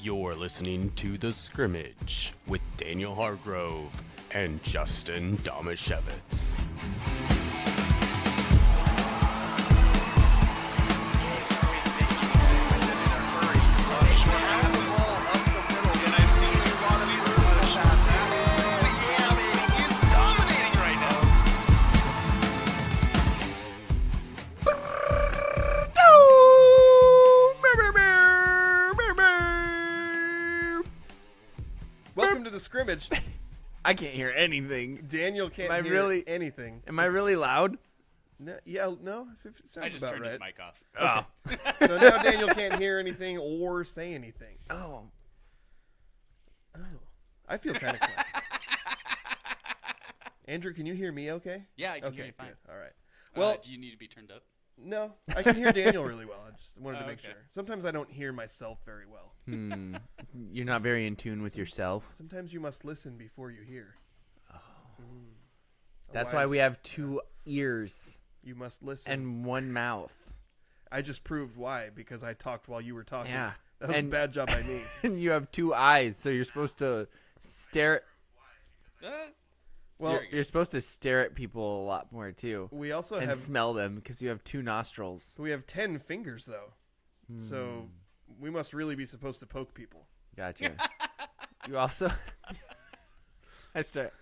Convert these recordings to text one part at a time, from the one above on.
You're listening to The Scrimmage with Daniel Hargrove and Justin Domashevitz. Welcome to The Scrimmage. I can't hear anything. Daniel can't hear anything. Am I really loud? No, yeah, no. It sounds I just about turned right. his mic off. Oh. So now Daniel can't hear anything or say anything. Oh. I feel kind of quiet. Andrew, can you hear me okay? Yeah, I can Okay, hear you fine. good. All right. Well, Do you need to be turned up? no, I can hear Daniel really well. I just wanted to make okay. sure. Sometimes I don't hear myself very well. You're not very in tune with yourself. Sometimes you must listen before you hear. That's why we have two ears You must listen. and one mouth. I just proved why, because I talked while you were talking. Yeah. That was a bad job by me. And you have two eyes, so you're supposed to stare. Well, You're supposed to stare at people a lot more too, we also and have smell them because you have two nostrils. we have 10 fingers though. So we must really be supposed to poke people. Gotcha. You also. I start.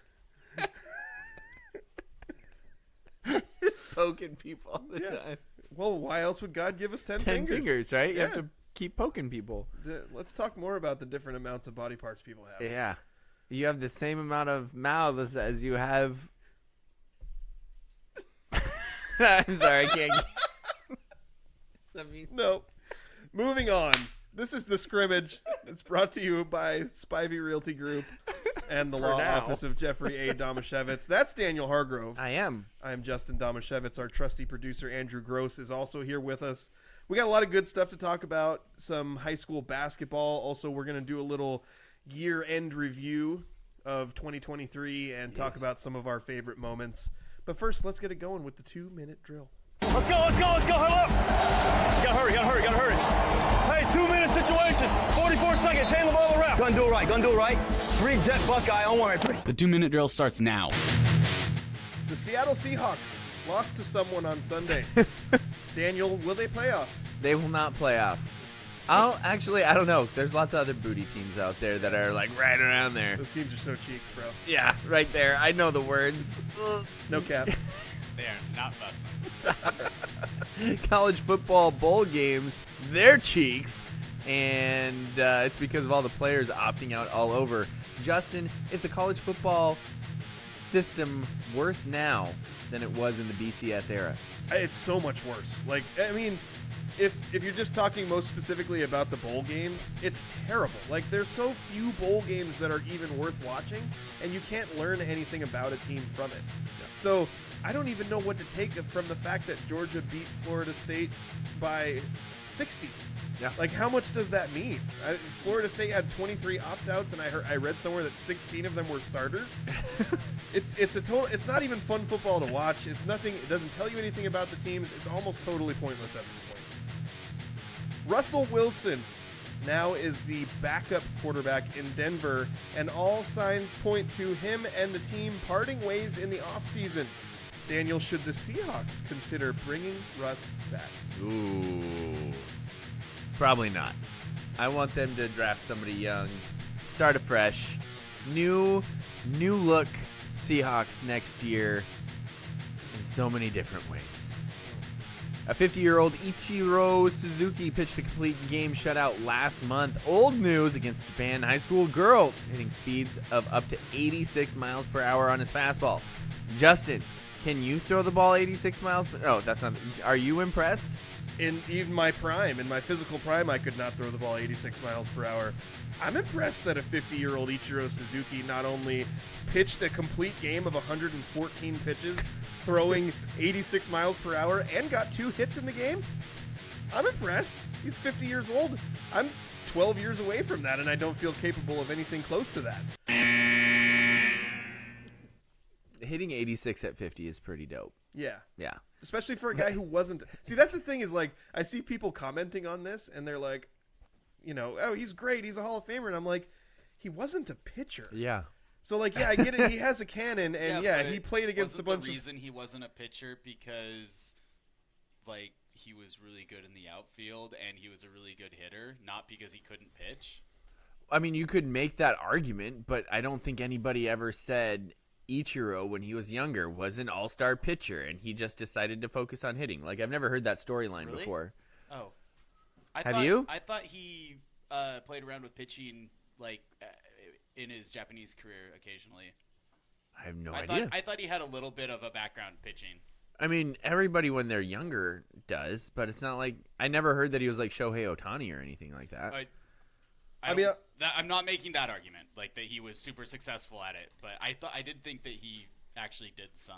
Just poking people all the time. Well, why else would God give us 10 10 fingers, right? You Yeah. have to keep poking people. Let's talk more about the different amounts of body parts people have. Yeah. You have the same amount of mouths as you have. I'm sorry, I can't. No. Moving on. This is The Scrimmage. It's brought to you by Spivey Realty Group and the law now. office of Jeffrey A. Domashevitz. That's Daniel Hargrove. I am. I'm Justin Domashevitz. Our trusty producer, Andrew Gross, is also here with us. We got a lot of good stuff to talk about. Some high school basketball. Also, we're going to do a little year-end review of 2023 and talk about some of our favorite moments. But first, let's get it going with the 2-minute drill. Let's go, huddle up. Gotta hurry. Hey, 2-minute situation, 44 seconds, hand the ball around. Gonna do it right. 3 jet Buckeye on 1. The 2-minute drill starts now. The Seattle Seahawks lost to someone on Sunday. Daniel, will they play off? They will not play off. I don't know. There's lots of other booty teams out there that are like right around there. Those teams are so cheeks, bro. Yeah, right there. I know the words. No cap. They are not busting. College football bowl games, their cheeks, and it's because of all the players opting out all over. Justin, is the college football system worse now than it was in the BCS era? It's so much worse. Like, I mean, if you're just talking most specifically about the bowl games, it's terrible. Like, there's so few bowl games that are even worth watching, and you can't learn anything about a team from it. So I don't even know what to take from the fact that Georgia beat Florida State by 60. Yeah. Like, how much does that mean? Florida State had 23 opt-outs, and I read somewhere that 16 of them were starters. It's not even fun football to watch. It's nothing. It doesn't tell you anything about the teams. It's almost totally pointless at this point. Russell Wilson now is the backup quarterback in Denver, and all signs point to him and the team parting ways in the offseason. Daniel, should the Seahawks consider bringing Russ back? Ooh. Probably not. I want them to draft somebody young, start afresh, new look Seahawks next year in so many different ways. A 50-year-old Ichiro Suzuki pitched a complete game shutout last month. Old news against Japan high school girls, hitting speeds of up to 86 miles per hour on his fastball. Justin, can you throw the ball 86 miles per hour? Oh, that's not. Are you impressed? In even my prime, in my physical prime, I could not throw the ball 86 miles per hour. I'm impressed that a 50-year-old Ichiro Suzuki not only pitched a complete game of 114 pitches, throwing 86 miles per hour, and got 2 hits in the game. I'm impressed. He's 50 years old. I'm 12 years away from that, and I don't feel capable of anything close to that. Hitting 86 at 50 is pretty dope. Yeah. Yeah. Especially for a guy who wasn't. See, that's the thing is, like, I see people commenting on this, and they're like, oh, he's great, he's a Hall of Famer, and I'm like, he wasn't a pitcher. Yeah. So like, yeah, I get it. He has a cannon, and but he played against a bunch the of. reason he wasn't a pitcher because, like, he was really good in the outfield and he was a really good hitter, not because he couldn't pitch. I mean, you could make that argument, but I don't think anybody ever said Ichiro, when he was younger, was an all-star pitcher, and he just decided to focus on hitting. Like, I've never heard that storyline Really? before. Oh, Have you? I thought he played around with pitching, like, in his Japanese career occasionally. I have no idea. I thought he had a little bit of a background pitching. I mean, everybody when they're younger does, but it's not like I never heard that he was like Shohei Ohtani or anything like that. I'm not making that argument, like that he was super successful at it, but I did think that he actually did some.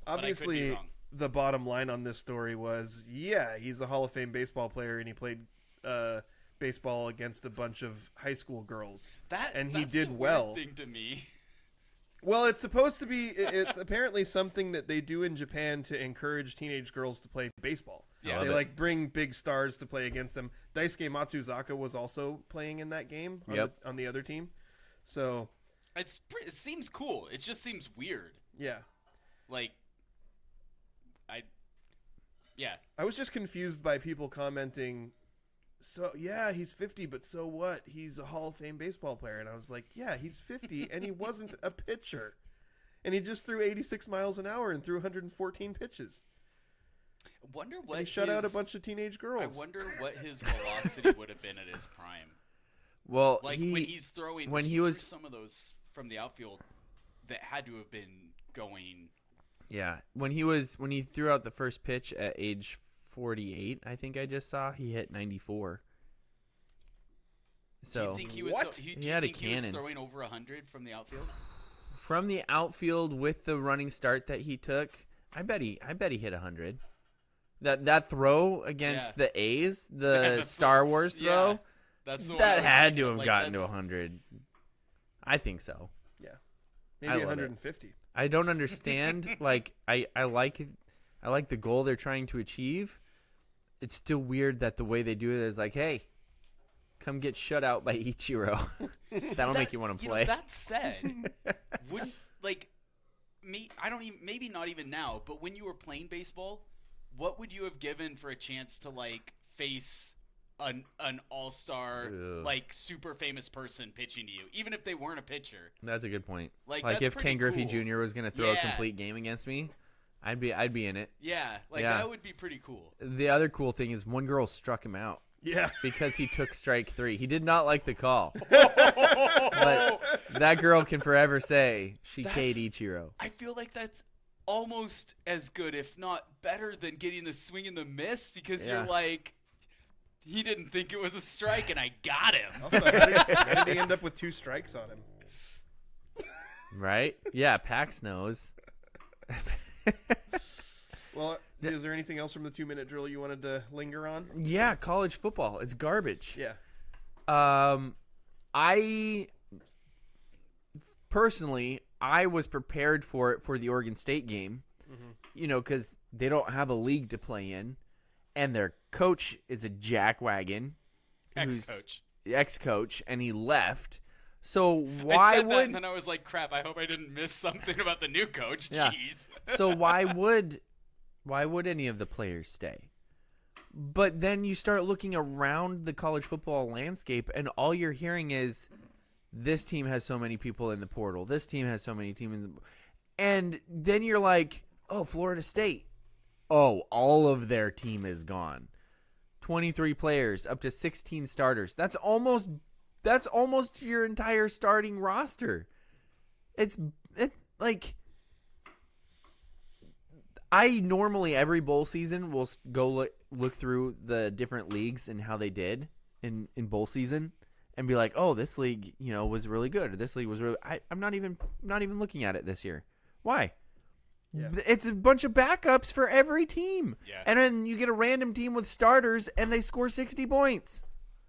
Obviously, but I could be wrong. The bottom line on this story was, he's a Hall of Fame baseball player, and he played baseball against a bunch of high school girls, and he did the well. Weird thing to me. Well, it's supposed to be. It's apparently something that they do in Japan to encourage teenage girls to play baseball. Yeah. They like bring big stars to play against them. Daisuke Matsuzaka was also playing in that game on the other team. So It seems cool. It just seems weird. yeah, Like, I was just confused by people commenting. So yeah, he's 50, but so what? He's a Hall of Fame baseball player, and I was like, yeah, he's 50, and he wasn't a pitcher, and he just threw 86 miles an hour and threw 114 pitches. wonder what And he shut out a bunch of teenage girls. I wonder what his velocity would have been at his prime. Well, Like when he's throwing, when he threw was some of those from the outfield that had to have been going. yeah, when he threw out the first pitch at age 48, I think I just saw, he hit 94. Do So you think he was? What? Do He you had a think he was cannon. throwing over 100 from the outfield? from the outfield with the running start that he took, I bet he hit 100. That throw against the A's, the Star Wars throw, Yeah, that's the one I that was had thinking, to have like, gotten to that's- 100. I think so. yeah, I maybe love it. 150. I don't understand. Like I like the goal they're trying to achieve. It's still weird that the way they do it is like, hey, come get shut out by Ichiro. That'll make you want to play. That said, wouldn't like me? I don't even. Maybe not even now. But when you were playing baseball, what would you have given for a chance to like face an all-star, Ugh. like super famous person pitching to you, even if they weren't a pitcher? That's a good point. Like, Like that's if pretty Ken Griffey cool. Jr. was going to throw a Yeah. complete game against me, I'd be in it. Yeah, like Yeah. that would be pretty cool. The other cool thing is one girl struck him out Yeah, because he took strike 3. He did not like the call. But that girl can forever say she K'd That's- Ichiro. I feel like that's almost as good, if not better, than getting the swing and the miss because Yeah. you're like, he didn't think it was a strike and I got him. Also, how did he end up with 2 strikes on him? Right? Yeah, Pax knows. Well, is there anything else from the 2-minute drill you wanted to linger on? Yeah, college football. It's garbage. Yeah. I personally, I was prepared for it for the Oregon State game, because they don't have a league to play in, and their coach is a jackwagon, ex-coach, and he left. So I why said that would and then I was like, crap, I hope I didn't miss something about the new coach. Yeah. Jeez. so why would any of the players stay? But then you start looking around the college football landscape, and all you're hearing is, this team has so many people in the portal. This team has so many teams in the, and then you're like, oh, Florida State. Oh, all of their team is gone. 23 players, up to 16 starters. That's almost your entire starting roster. It like, I normally every bowl season will go look through the different leagues and how they did in bowl season and be like, oh, this league, was really good. Or this league was really. I'm not even looking at it this year. Why? Yeah. It's a bunch of backups for every team. Yeah. And then you get a random team with starters and they score 60 points.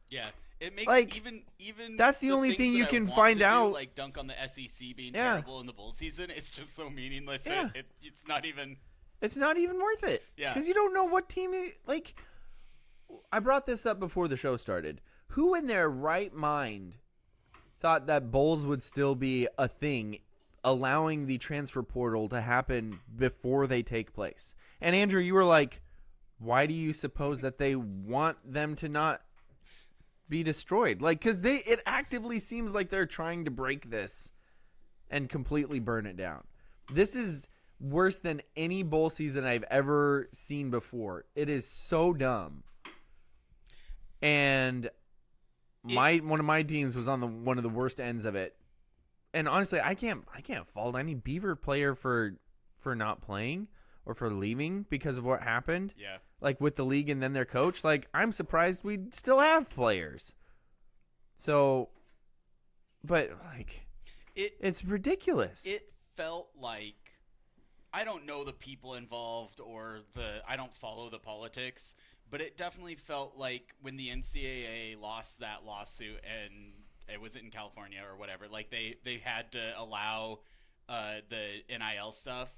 Yeah. It makes Like, even that's the only things thing that you I can want find to do, out. like dunk on the SEC being Yeah. terrible in the bowl season. It's just so meaningless. Yeah. It's not even. It's not even worth it. Yeah. Because you don't know what team. Like, I brought this up before the show started. Who in their right mind thought that bowls would still be a thing, allowing the transfer portal to happen before they take place? And Andrew, you were like, why do you suppose that they want them to not be destroyed? Like, because it actively seems like they're trying to break this and completely burn it down. This is worse than any bowl season I've ever seen before. It is so dumb. And one of my teams was on one of the worst ends of it. And honestly, I can't fault any Beaver player for not playing or for leaving because of what happened. Yeah. Like with the league and then their coach. Like, I'm surprised we still have players. So, but like, it's ridiculous. It felt like, I don't know the people involved or I don't follow the politics, but it definitely felt like when the NCAA lost that lawsuit, and it was in California or whatever, like they had to allow the NIL stuff,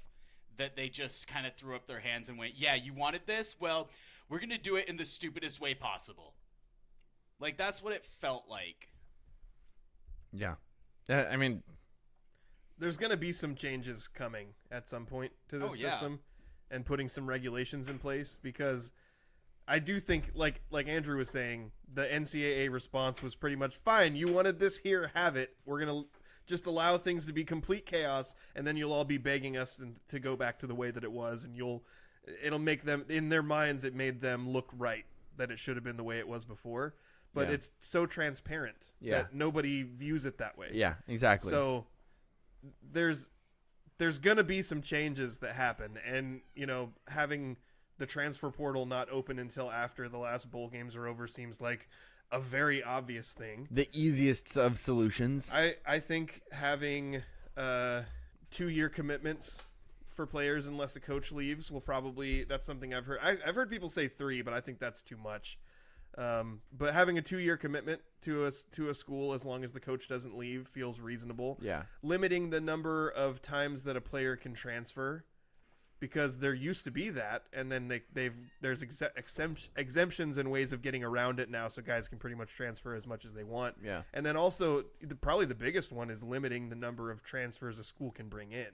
that they just kind of threw up their hands and went, yeah, you wanted this? Well, we're going to do it in the stupidest way possible. Like, that's what it felt like. Yeah. I mean, There's going to be some changes coming at some point to this system and putting some regulations in place, because I do think, like Andrew was saying, the NCAA response was pretty much, fine, you wanted this here, have it. We're going to just allow things to be complete chaos, and then you'll all be begging us to go back to the way that it was, and it'll make them, in their minds, it made them look right, that it should have been the way it was before. But it's so transparent that nobody views it that way. Yeah, exactly. So there's going to be some changes that happen, and having the transfer portal not open until after the last bowl games are over seems like a very obvious thing. The easiest of solutions. I think having 2-year commitments for players unless a coach leaves will probably, that's something I've heard. I've heard people say 3, but I think that's too much. But having a 2-year commitment to a school as long as the coach doesn't leave feels reasonable. Yeah. Limiting the number of times that a player can transfer, because there used to be that, and then there's exemptions and ways of getting around it now, so guys can pretty much transfer as much as they want. Yeah. And then also, probably the biggest one is limiting the number of transfers a school can bring in.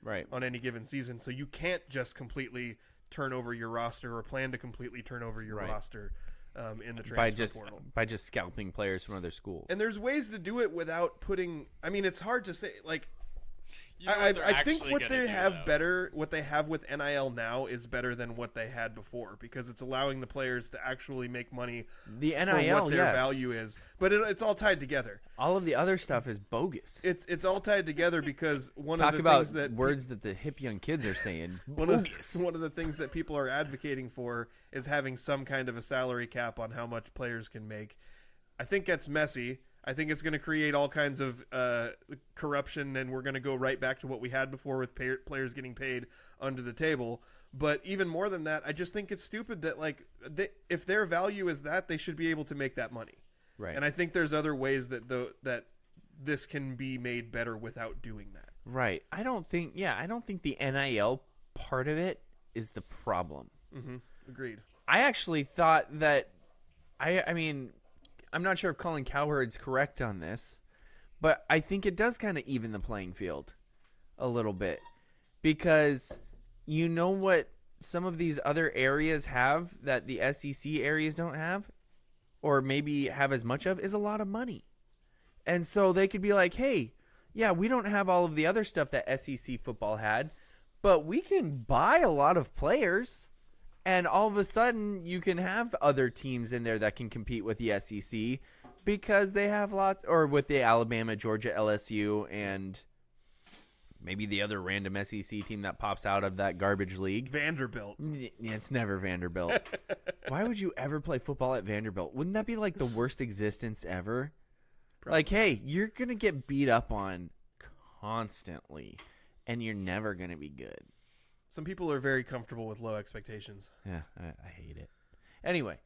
Right. On any given season, so you can't just completely turn over your roster or plan to completely turn over your roster in the transfer portal. By just scalping players from other schools. And there's ways to do it without putting. I mean, it's hard to say. Like, You know I think what they have with NIL now is better than what they had before, because it's allowing the players to actually make money. The NIL, for what their value is, but it's all tied together. All of the other stuff is bogus. It's all tied together because one Talk of the about things that words that the hip young kids are saying. one Bogus. of the things that people are advocating for is having some kind of a salary cap on how much players can make. I think that's messy. I think it's going to create all kinds of corruption, and we're going to go right back to what we had before with players getting paid under the table. But even more than that, I just think it's stupid that if their value is that, they should be able to make that money. Right. And I think there's other ways that this can be made better without doing that. Right. I don't think the NIL part of it is the problem. Mm-hmm. Agreed. I actually thought that I mean, I'm not sure if Colin Cowherd's correct on this, but I think it does kind of even the playing field a little bit, because you know what some of these other areas have that the SEC areas don't have, or maybe have as much of, is a lot of money. And so they could be like, hey, yeah, we don't have all of the other stuff that SEC football had, but we can buy a lot of players. And all of a sudden, you can have other teams in there that can compete with the SEC because they have lots, or with the Alabama, Georgia, LSU, and maybe the other random SEC team that pops out of that garbage league. Vanderbilt. Yeah, it's never Vanderbilt. Why would you ever play football at Vanderbilt? Wouldn't that be like the worst existence ever? Probably. Like, hey, you're going to get beat up on constantly, and you're never going to be good. Some people are very comfortable with low expectations. Yeah, I hate it. Anyway,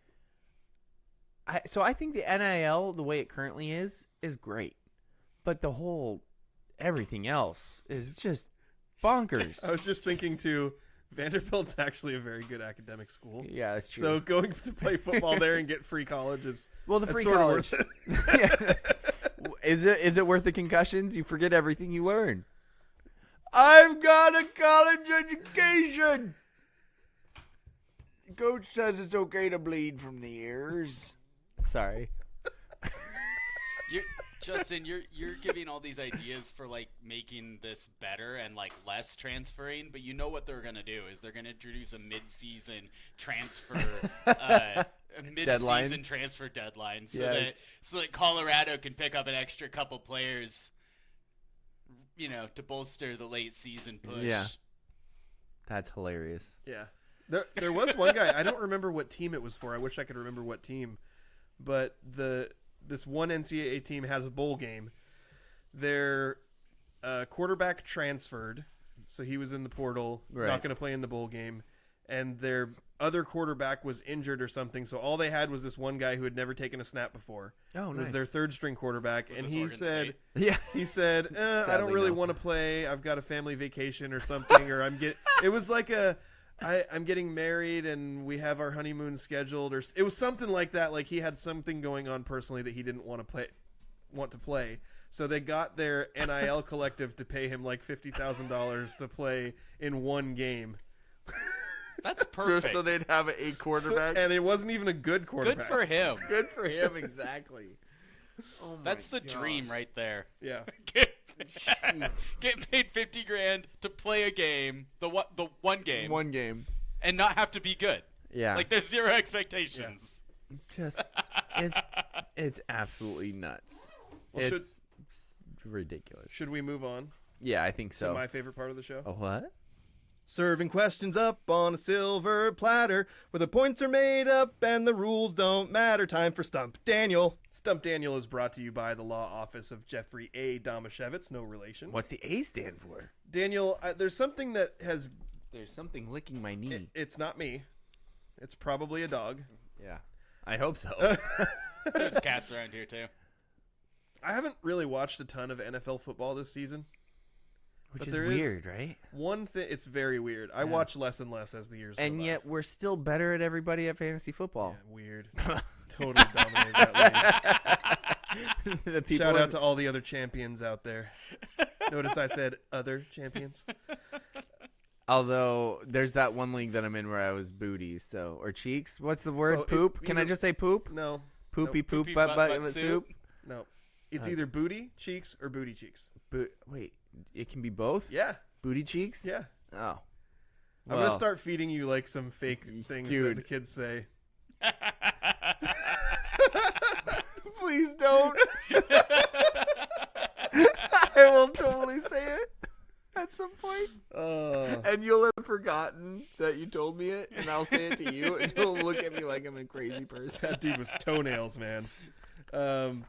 so I think the NIL, the way it currently is great. But the whole everything else is just bonkers. I was just thinking, too, Vanderbilt's actually a very good academic school. Yeah, that's true. So going to play football there and get free college is well, the is free sort of college. worth it. Yeah. Is it worth the concussions? You forget everything you learn. I've got a college education. Coach says it's okay to bleed from the ears. Sorry. Justin, you're giving all these ideas for like making this better and like less transferring, but you know what they're gonna do is they're gonna introduce a mid-season transfer, a mid-season transfer deadline, so that Colorado can pick up an extra couple players, to bolster the late season push. Yeah, that's hilarious. Yeah. There was one guy, I don't remember what team it was for. I wish I could remember what team, but this one NCAA team has a bowl game. Their quarterback transferred, so he was in the portal, not going to play in the bowl game, and their other quarterback was injured or something, so all they had was this one guy who had never taken a snap before. Oh, nice. It was their third-string quarterback, and he said, Sadly, I don't really want to play. I've got a family vacation or something, or it was like I'm getting married and we have our honeymoon scheduled, or it was something like that. Like he had something going on personally that he didn't want to play. So they got their NIL collective to pay him like $50,000 to play in one game. That's perfect. So they'd have a quarterback. And it wasn't even a good quarterback. Good for him. Good for him, exactly. Oh my That's the gosh. dream right there. Yeah. Get paid $50,000 to play a game, the one game, One game. and not have to be good. Yeah. Like there's zero expectations. Just it's absolutely nuts. Well, it's ridiculous. Should we move on Yeah, I think to so. my favorite part of the show? A what? Serving questions up on a silver platter where the points are made up and the rules don't matter. Time for Stump Daniel. Stump Daniel is brought to you by the law office of Jeffrey A. Domashevitz, no relation. What's the A stand for? Daniel, there's something that has... There's something licking my knee. It's not me. It's probably a dog. Yeah. I hope so. There's cats around here too. I haven't really watched a ton of NFL football this season. Which But is there is weird, right? One thing, it's very weird. I watch less and less as the years go And by. yet we're still better at everybody at fantasy football. Yeah, weird. Totally dominated that league. The people Shout out to all the other champions out there. Notice I said other champions. Although there's that one league that I'm in where I was booties, or cheeks. What's the word? Oh, Poop? Can I just say poop? No. Poopy Nope. poop Poopy butt butt soup. No. It's either booty cheeks or booty cheeks. Wait, it can be both? Yeah. Booty cheeks? Yeah. Oh. I'm going to start feeding you like some fake things that Dude. the kids say. Please don't. I will totally say it at some point. And you'll have forgotten that you told me it, and I'll say it to you, and you'll look at me like I'm a crazy person. That dude was toenails, man. Total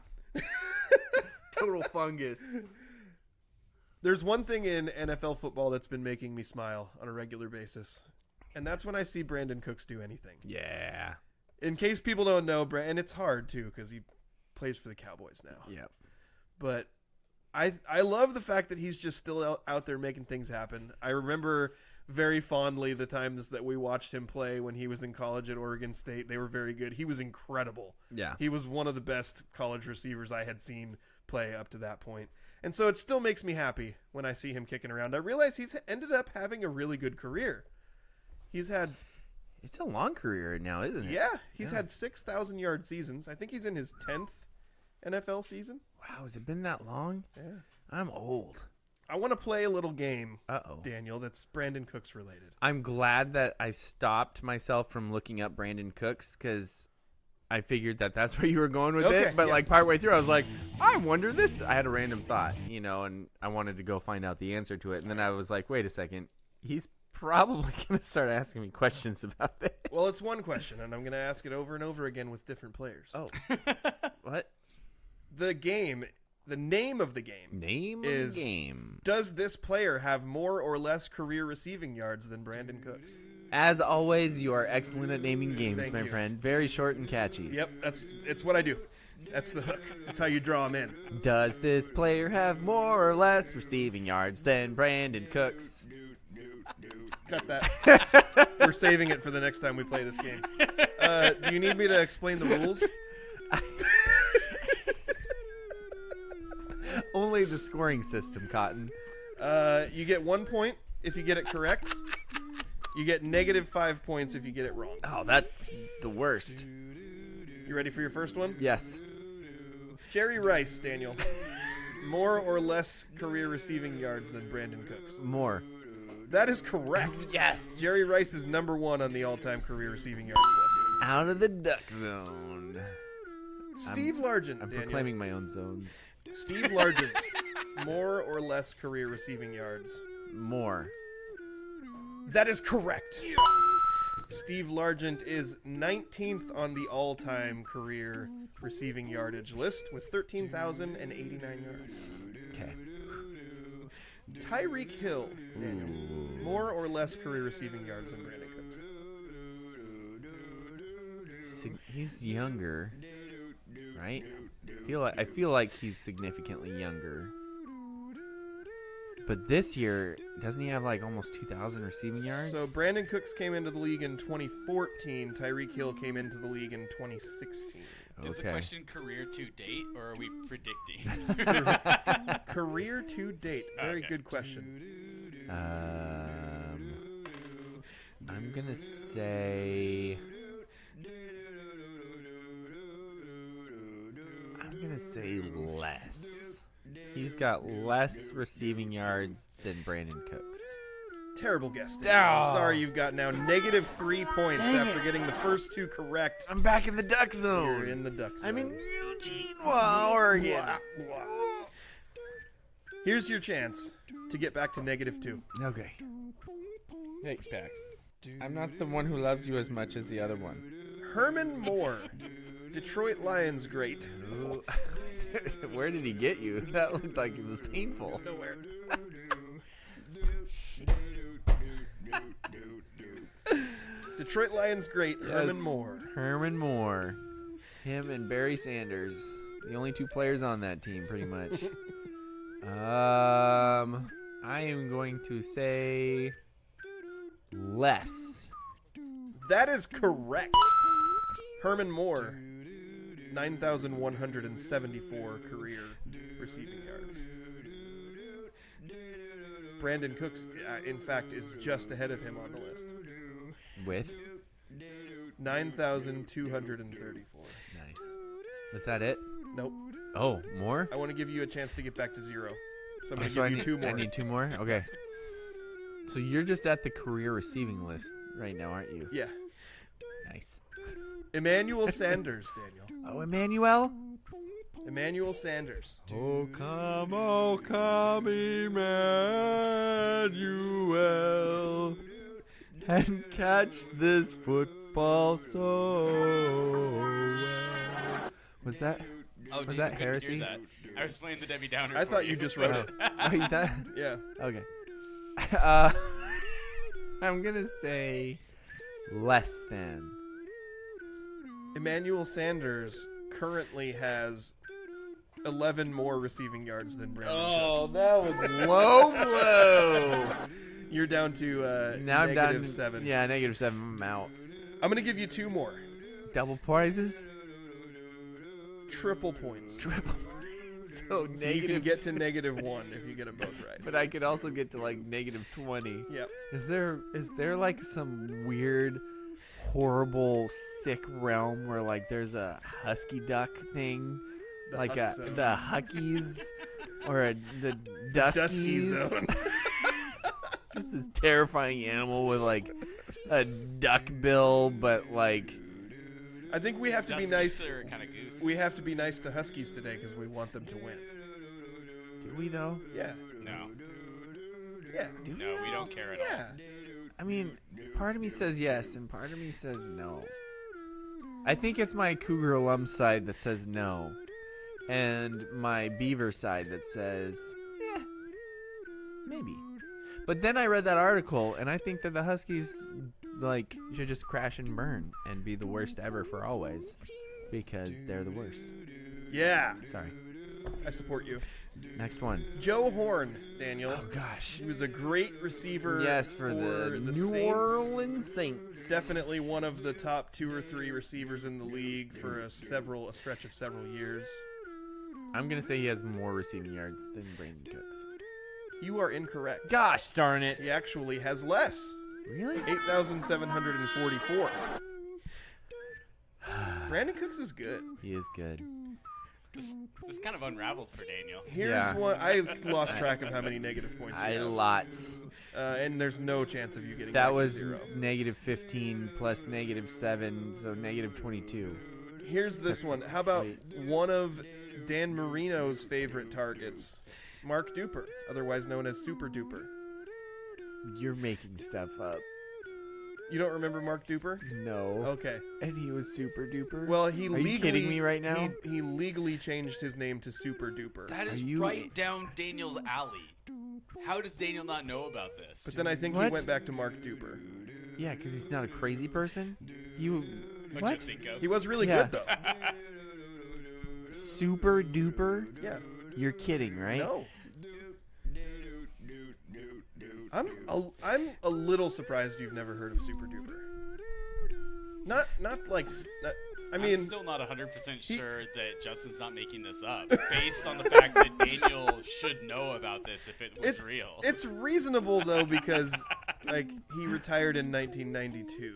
fungus. There's one thing in NFL football that's been making me smile on a regular basis, and that's when I see Brandon Cooks do anything. Yeah. In case people don't know, and it's hard too because he plays for the Cowboys now. Yep. But I love the fact that he's just still out there making things happen. I remember very fondly the times that we watched him play when he was in college at Oregon State. They were very good. He was incredible. Yeah. He was one of the best college receivers I had seen play up to that point. And so it still makes me happy when I see him kicking around. I realize he's ended up having a really good career. He's had... It's a long career now, isn't it? Yeah, he's had 6,000-yard seasons. I think he's in his 10th NFL season. Wow, has it been that long? Yeah. I'm old. I want to play a little game, Uh-oh. Daniel, that's Brandon Cooks related. I'm glad that I stopped myself from looking up Brandon Cooks because I figured that that's where you were going with Okay, it. But yeah. like partway through, I was like, I wonder this. I had a random thought, and I wanted to go find out the answer to it. And then I was like, wait a second. He's probably going to start asking me questions about this. Well, it's one question, and I'm going to ask it over and over again with different players. Oh. What? The name of the game Name is of the game. Does this player have more or less career receiving yards than Brandon Cooks? As always, you are excellent at naming games, Thank my you. friend. Very short and catchy. Yep, it's what I do. That's the hook. That's how you draw them in. Does this player have more or less receiving yards than Brandon Cooks? Cut that. We're saving it for the next time we play this game. Do you need me to explain the rules? Only the scoring system, Cotton. You get 1 point if you get it correct. You get -5 points if you get it wrong. Oh, that's the worst. You ready for your first one? Yes. Jerry Rice, Daniel. More or less career receiving yards than Brandon Cooks? More. That is correct. Yes. Jerry Rice is number 1 on the all-time career receiving yards list. Out of the duck zone. Steve Largent, I'm Daniel. proclaiming my own zones. Steve Largent. More or less career receiving yards? More. That is correct. Steve Largent is 19th on the all-time career receiving yardage list with 13,089 yards. Okay. Tyreek Hill, Daniel. More or less career receiving yards than Brandon Cooks? He's younger, right? I feel like he's significantly younger. But this year, doesn't he have like almost 2,000 receiving yards? So Brandon Cooks came into the league in 2014. Tyreek Hill came into the league in 2016. Is the question career to date, or are we predicting? Career to date. Very good question. I'm gonna say. Less. He's got less receiving yards than Brandon Cooks. Terrible guess. I'm sorry you've got now -3 points after getting the first 2 correct. I'm back in the duck zone. You're in the duck zone. I'm in Eugene, Oregon. Here's your chance to get back to -2. Okay. Hey, Pax. I'm not the one who loves you as much as the other one. Herman Moore, Detroit Lions great. Where did he get you? That looked like it was painful. Nowhere. Detroit Lions great, Herman Moore. Herman Moore. Him and Barry Sanders. The only 2 players on that team, pretty much. I am going to say less. That is correct. Herman Moore, 9,174 career receiving yards. Brandon Cooks, in fact, is just ahead of him on the list. With? 9,234. Nice. Was that it? Nope. Oh, more? I want to give you a chance to get back to 0. So I'm going to So give you 2 more. I need 2 more? Okay. So you're just at the career receiving list right now, aren't you? Yeah. Nice. Emmanuel Sanders, Daniel. Oh, Emmanuel? Emmanuel Sanders. Oh, come, Emmanuel, and catch this football so well. Was that heresy? Hear that. I was playing the Debbie Downer. I for thought you just wrote it. Oh, you thought? Yeah. Okay. I'm gonna say less than. Emmanuel Sanders currently has 11 more receiving yards than Brandon Cooks. That was low blow. You're down to Now I'm down -7. Yeah, -7. I'm out. I'm going to give you 2 more. Double prizes. Triple points. Triple. So So you can get to -1 if you get them both right. But I could also get to like -20. Yep. Is there like some weird, horrible, sick realm where like there's a husky duck thing, The like Huck Zone. the Huckies or the Dusky Duskies? Zone. Just this terrifying animal with like a duck bill, but like I think we have to be nice. Kind of goose. We have to be nice to Huskies today because we want them to win. do we though? Yeah. No, Yeah. no, we don't care at all. Yeah. I mean, part of me says yes, and part of me says no. I think it's my Cougar alum side that says no, and my Beaver side that says, yeah, maybe. But then I read that article, and I think that the Huskies like should just crash and burn and be the worst ever for always, because they're the worst. Yeah. Sorry. I support you. Next one. Joe Horn, Daniel. Oh gosh. He was a great receiver. Yes, for the New Saints. Orleans Saints. Definitely one of the top 2 or 3 receivers in the league for a stretch of several years. I'm gonna say he has more receiving yards than Brandon Cooks. You are incorrect. Gosh darn it! He actually has less. Really? 8,744. Brandon Cooks is good. He is good. This kind of unraveled for Daniel. Here's one. I lost track of how many negative points you have. Lots. And there's no chance of you getting That back was to 0. -15 plus -7, so -22. Here's this one. How about one of Dan Marino's favorite targets? Mark Duper, otherwise known as Super Duper. You're making stuff up. You don't remember Mark Duper? No. Okay. And he was Super Duper? Well, he Are legally, you kidding me right now? He legally changed his name to Super Duper. That is Are you- right down Daniel's alley. How does Daniel not know about this? But then I think he What? went back to Mark Duper. Yeah, because he's not a crazy person. You What'd what? you think of? He was really Yeah. good, though. Super Duper? Yeah. You're kidding, right? No. I'm a little surprised you've never heard of Super Duper. Not like I mean, I'm still not 100% sure that Justin's not making this up, based on the fact that Daniel should know about this if it was real. it's reasonable though because like he retired in 1992.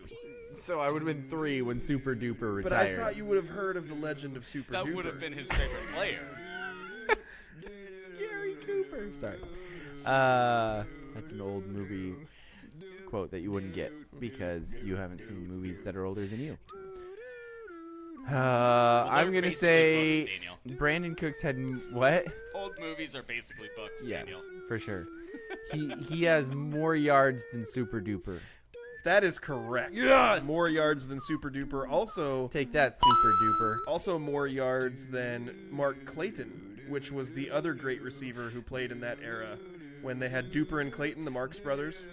So I would have been 3 when Super Duper retired. But I thought you would have heard of the legend of Super That Duper. would have been his favorite player. Gary Cooper. Sorry. That's an old movie quote that you wouldn't get because you haven't seen movies that are older than you. I'm gonna basically say books, Daniel. Brandon Cooks had what? Old movies are basically books, Yes, Daniel. for sure. He has more yards than Super Duper. That is correct. Yes! More yards than Super Duper. Take that, Super Duper. Also more yards than Mark Clayton, which was the other great receiver who played in that era when they had Duper and Clayton, the Marx brothers,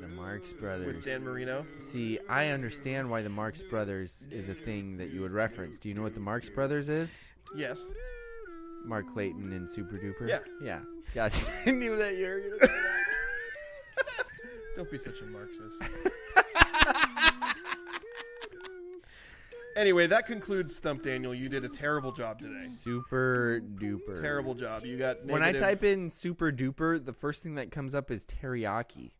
The Marx Brothers. with Dan Marino. See, I understand why the Marx Brothers is a thing that you would reference. Do you know what the Marx Brothers is? Yes. Mark Clayton and Super Duper? Yeah. Yeah. Gosh, I knew that you were going to say that. Don't be such a Marxist. Anyway, that concludes Stump Daniel. You did a terrible job today. Super Duper. Terrible job. You got When I negative- type in Super Duper, the first thing that comes up is teriyaki.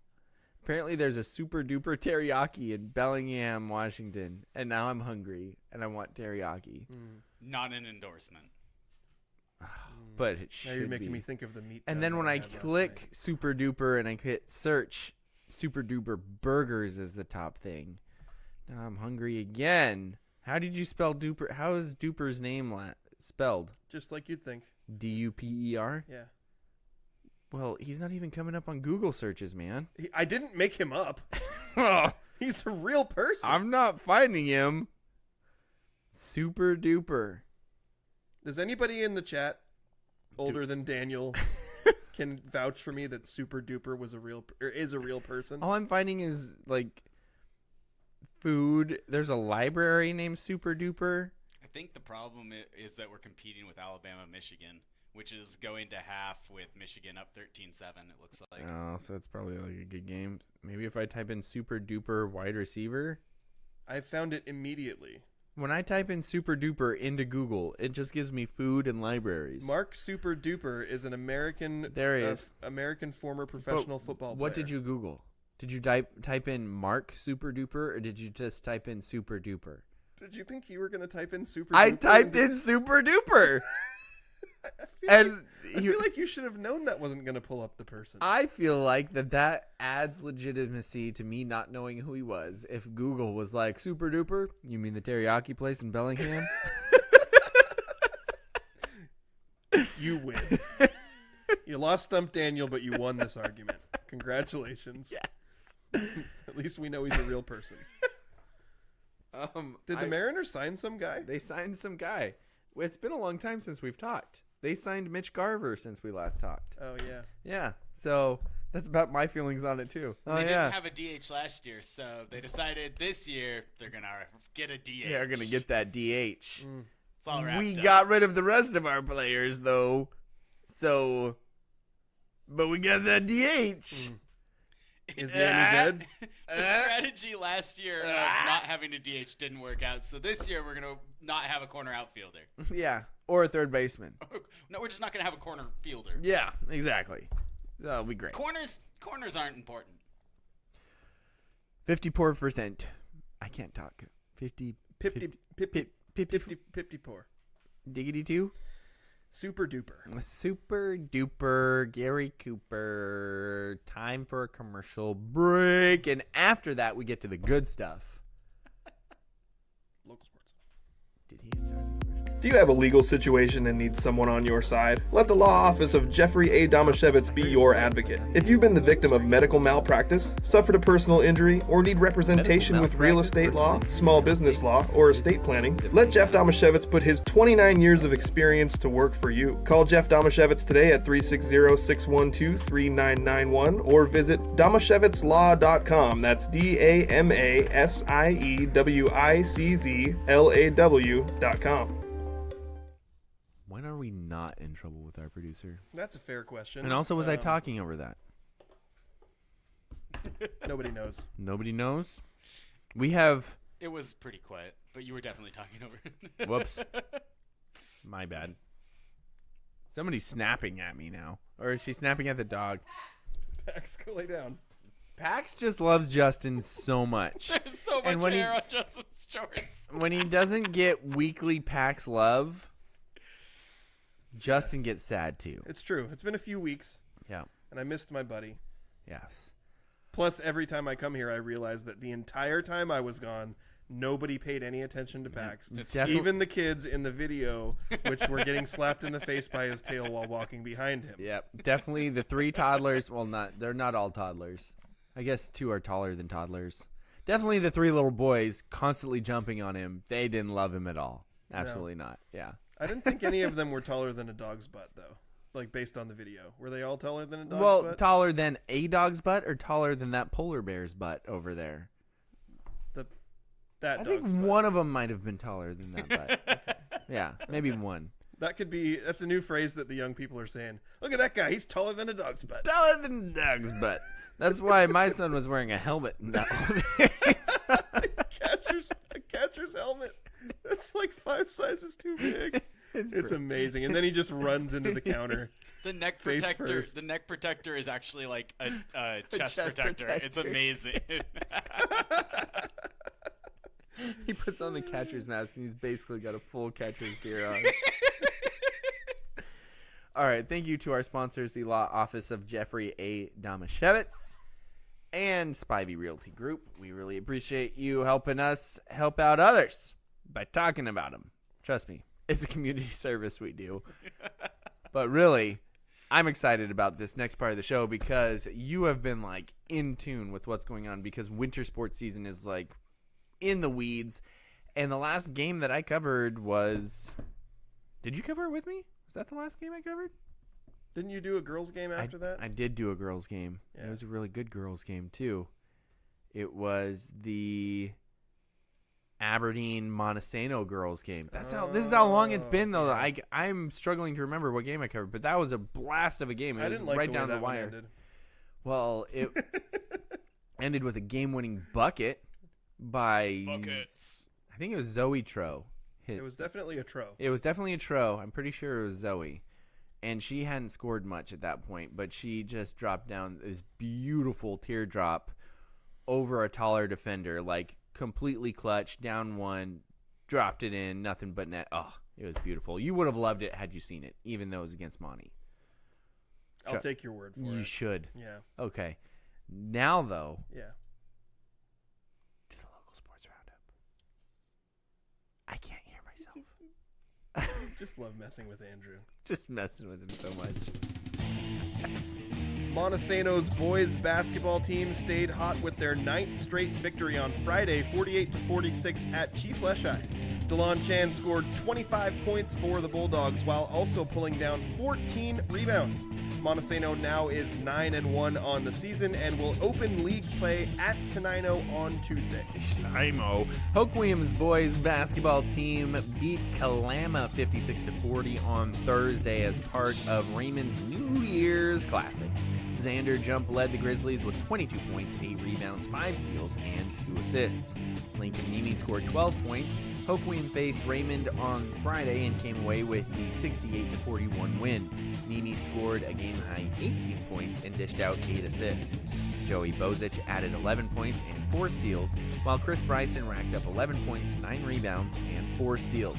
Apparently there's a Super Duper teriyaki in Bellingham, Washington. And now I'm hungry and I want teriyaki. Not an endorsement. But it should Now you're making be. me think of the meat. And down then when that I had last click night. Super Duper and I hit search, Super Duper Burgers is the top thing. Now I'm hungry again. How did you spell Duper? How is Duper's name spelled? Just like you'd think. Duper? Yeah. Well, he's not even coming up on Google searches, man. I didn't make him up. He's a real person. I'm not finding him. Super Duper. Does anybody in the chat older than Daniel can vouch for me that Super Duper was is a real person? All I'm finding is like food. There's a library named Super Duper. I think the problem is that we're competing with Alabama, Michigan, which is going to half with Michigan up 13-7, it looks like. Oh, so it's probably like a good game. Maybe if I type in Super Duper wide receiver. I found it immediately. When I type in Super Duper into Google, it just gives me food and libraries. Mark Super Duper is an American There he is. American former professional football player. What did you Google? Did you type in Mark Super Duper or did you just type in Super Duper? Did you think you were going to type in Super I Duper? typed in Super Duper. I feel like you should have known that wasn't going to pull up the person. I feel like that adds legitimacy to me not knowing who he was. If Google was like, Super Duper, you mean the teriyaki place in Bellingham? You win. You lost Stump Daniel, but you won this argument. Congratulations. Yes. At least we know he's a real person. Did the Mariners sign some guy? They signed some guy. It's been a long time since we've talked. They signed Mitch Garver since we last talked. Oh, yeah. Yeah, so that's about my feelings on it too. Oh They yeah, didn't have a DH last year, so they decided this year they're going to get a DH. they're gonna get that DH. It's all wrapped We up. got rid of the rest of our players, though. So, but we got that DH. Is he any good? The strategy last year of not having a DH didn't work out. So this year we're gonna not have a corner outfielder. Yeah, or a third baseman. No, we're just not gonna have a corner fielder. Yeah, exactly. That'll be great. Corners aren't important. 54%. I can't talk. 50. 54. Diggity 2. Super duper. Super duper Gary Cooper. Time for a commercial break. And after that, we get to the good stuff. Local sports. Did he start? Do you have a legal situation and need someone on your side? Let the law office of Jeffrey A. Domashevitz be your advocate. If you've been the victim of medical malpractice, suffered a personal injury, or need representation with real estate law, small business law, or estate planning, let Jeff Domashevitz put his 29 years of experience to work for you. Call Jeff Domashevitz today at 360-612-3991 or visit domashevitzlaw.com. That's DAMASIEWICZLAW.com. When are we not in trouble with our producer? That's a fair question. And also, was I talking over that? Nobody knows. Nobody knows. We have. It was pretty quiet, but you were definitely talking over it. Whoops. My bad. Somebody's snapping at me now. Or is she snapping at the dog? Pax, go lay down. Pax just loves Justin so much. There's so And much when he- hair on Justin's shorts. When he doesn't get weekly Pax love, Justin gets sad too. It's true. It's been a few weeks, Yeah. and I missed my buddy. Yes. Plus, every time I come here, I realize that the entire time I was gone, nobody paid any attention to Pax. Definitely- Even the kids in the video, which were getting slapped in the face by his tail while walking behind him. Yep. Definitely the 3 toddlers. Well, they're not all toddlers. I guess 2 are taller than toddlers. Definitely the 3 little boys constantly jumping on him. They didn't love him at all. Absolutely not. Yeah. I didn't think any of them were taller than a dog's butt, though. Like, based on the video. Were they all taller than a dog's Well, butt? taller than a dog's butt or taller than that polar bear's butt over there? That I dog's think butt. one of them might have been taller than that butt. Yeah, maybe one. That could be, that's a new phrase that the young people are saying. Look at that guy. He's taller than a dog's butt. Taller than a dog's butt. That's why my son was wearing a helmet in that one. A catcher's helmet. That's like 5 sizes too big. It's amazing. And then he just runs into the counter. The neck Face protector. first. The neck protector is actually like a chest, chest protector. protector. It's amazing. He puts on the catcher's mask and he's basically got a full catcher's gear on. All right. Thank you to our sponsors, the Law Office of Jeffrey A. Domashevitz and Spivey Realty Group. We really appreciate you helping us help out others by talking about them. Trust me, it's a community service we do. But really, I'm excited about this next part of the show because you have been like in tune with what's going on because winter sports season is like in the weeds. And the last game that I covered was... Did you cover it with me? Was that the last game I covered? Didn't you do a girls' game after that? I did do a girls' game. Yeah. It was a really good girls' game, too. It was the Aberdeen Montesano girls' game. This is how long it's been, though. yeah. I'm struggling to remember what game I covered, but that was a blast of a game. It I was didn't like right the way down the that one wire. ended. Well, it ended with a game-winning bucket by... Buckets. I think it was Zoe Tro. It was definitely a tro. It was definitely a Tro. I'm pretty sure it was Zoe. And she hadn't scored much at that point, but she just dropped down this beautiful teardrop over a taller defender, like completely clutch, down one, dropped it in, nothing but net. Oh, it was beautiful. You would have loved it had you seen it, even though it was against Monty. I'll take your word for You it. should. Yeah. Okay. Now, though, Yeah. to the local sports roundup. I can't hear myself. Just love messing with Andrew. Just messing with him so much. Montesano's boys basketball team stayed hot with their 9th straight victory on Friday, 48-46 at Chief Leshai. DeLon Chan scored 25 points for the Bulldogs while also pulling down 14 rebounds. Montesano now is 9-1 on the season and will open league play at Tenino on Tuesday. Imo. Hoke Williams boys basketball team beat Kalama 56-40 on Thursday as part of Raymond's New Year's Classic. Xander Jump led the Grizzlies with 22 points, 8 rebounds, 5 steals, and 2 assists. Lincoln Nemi scored 12 points. Hoquiam faced Raymond on Friday and came away with the 68-41 win. Nemi scored a game-high 18 points and dished out 8 assists. Joey Bozic added 11 points and 4 steals, while Chris Bryson racked up 11 points, 9 rebounds, and 4 steals.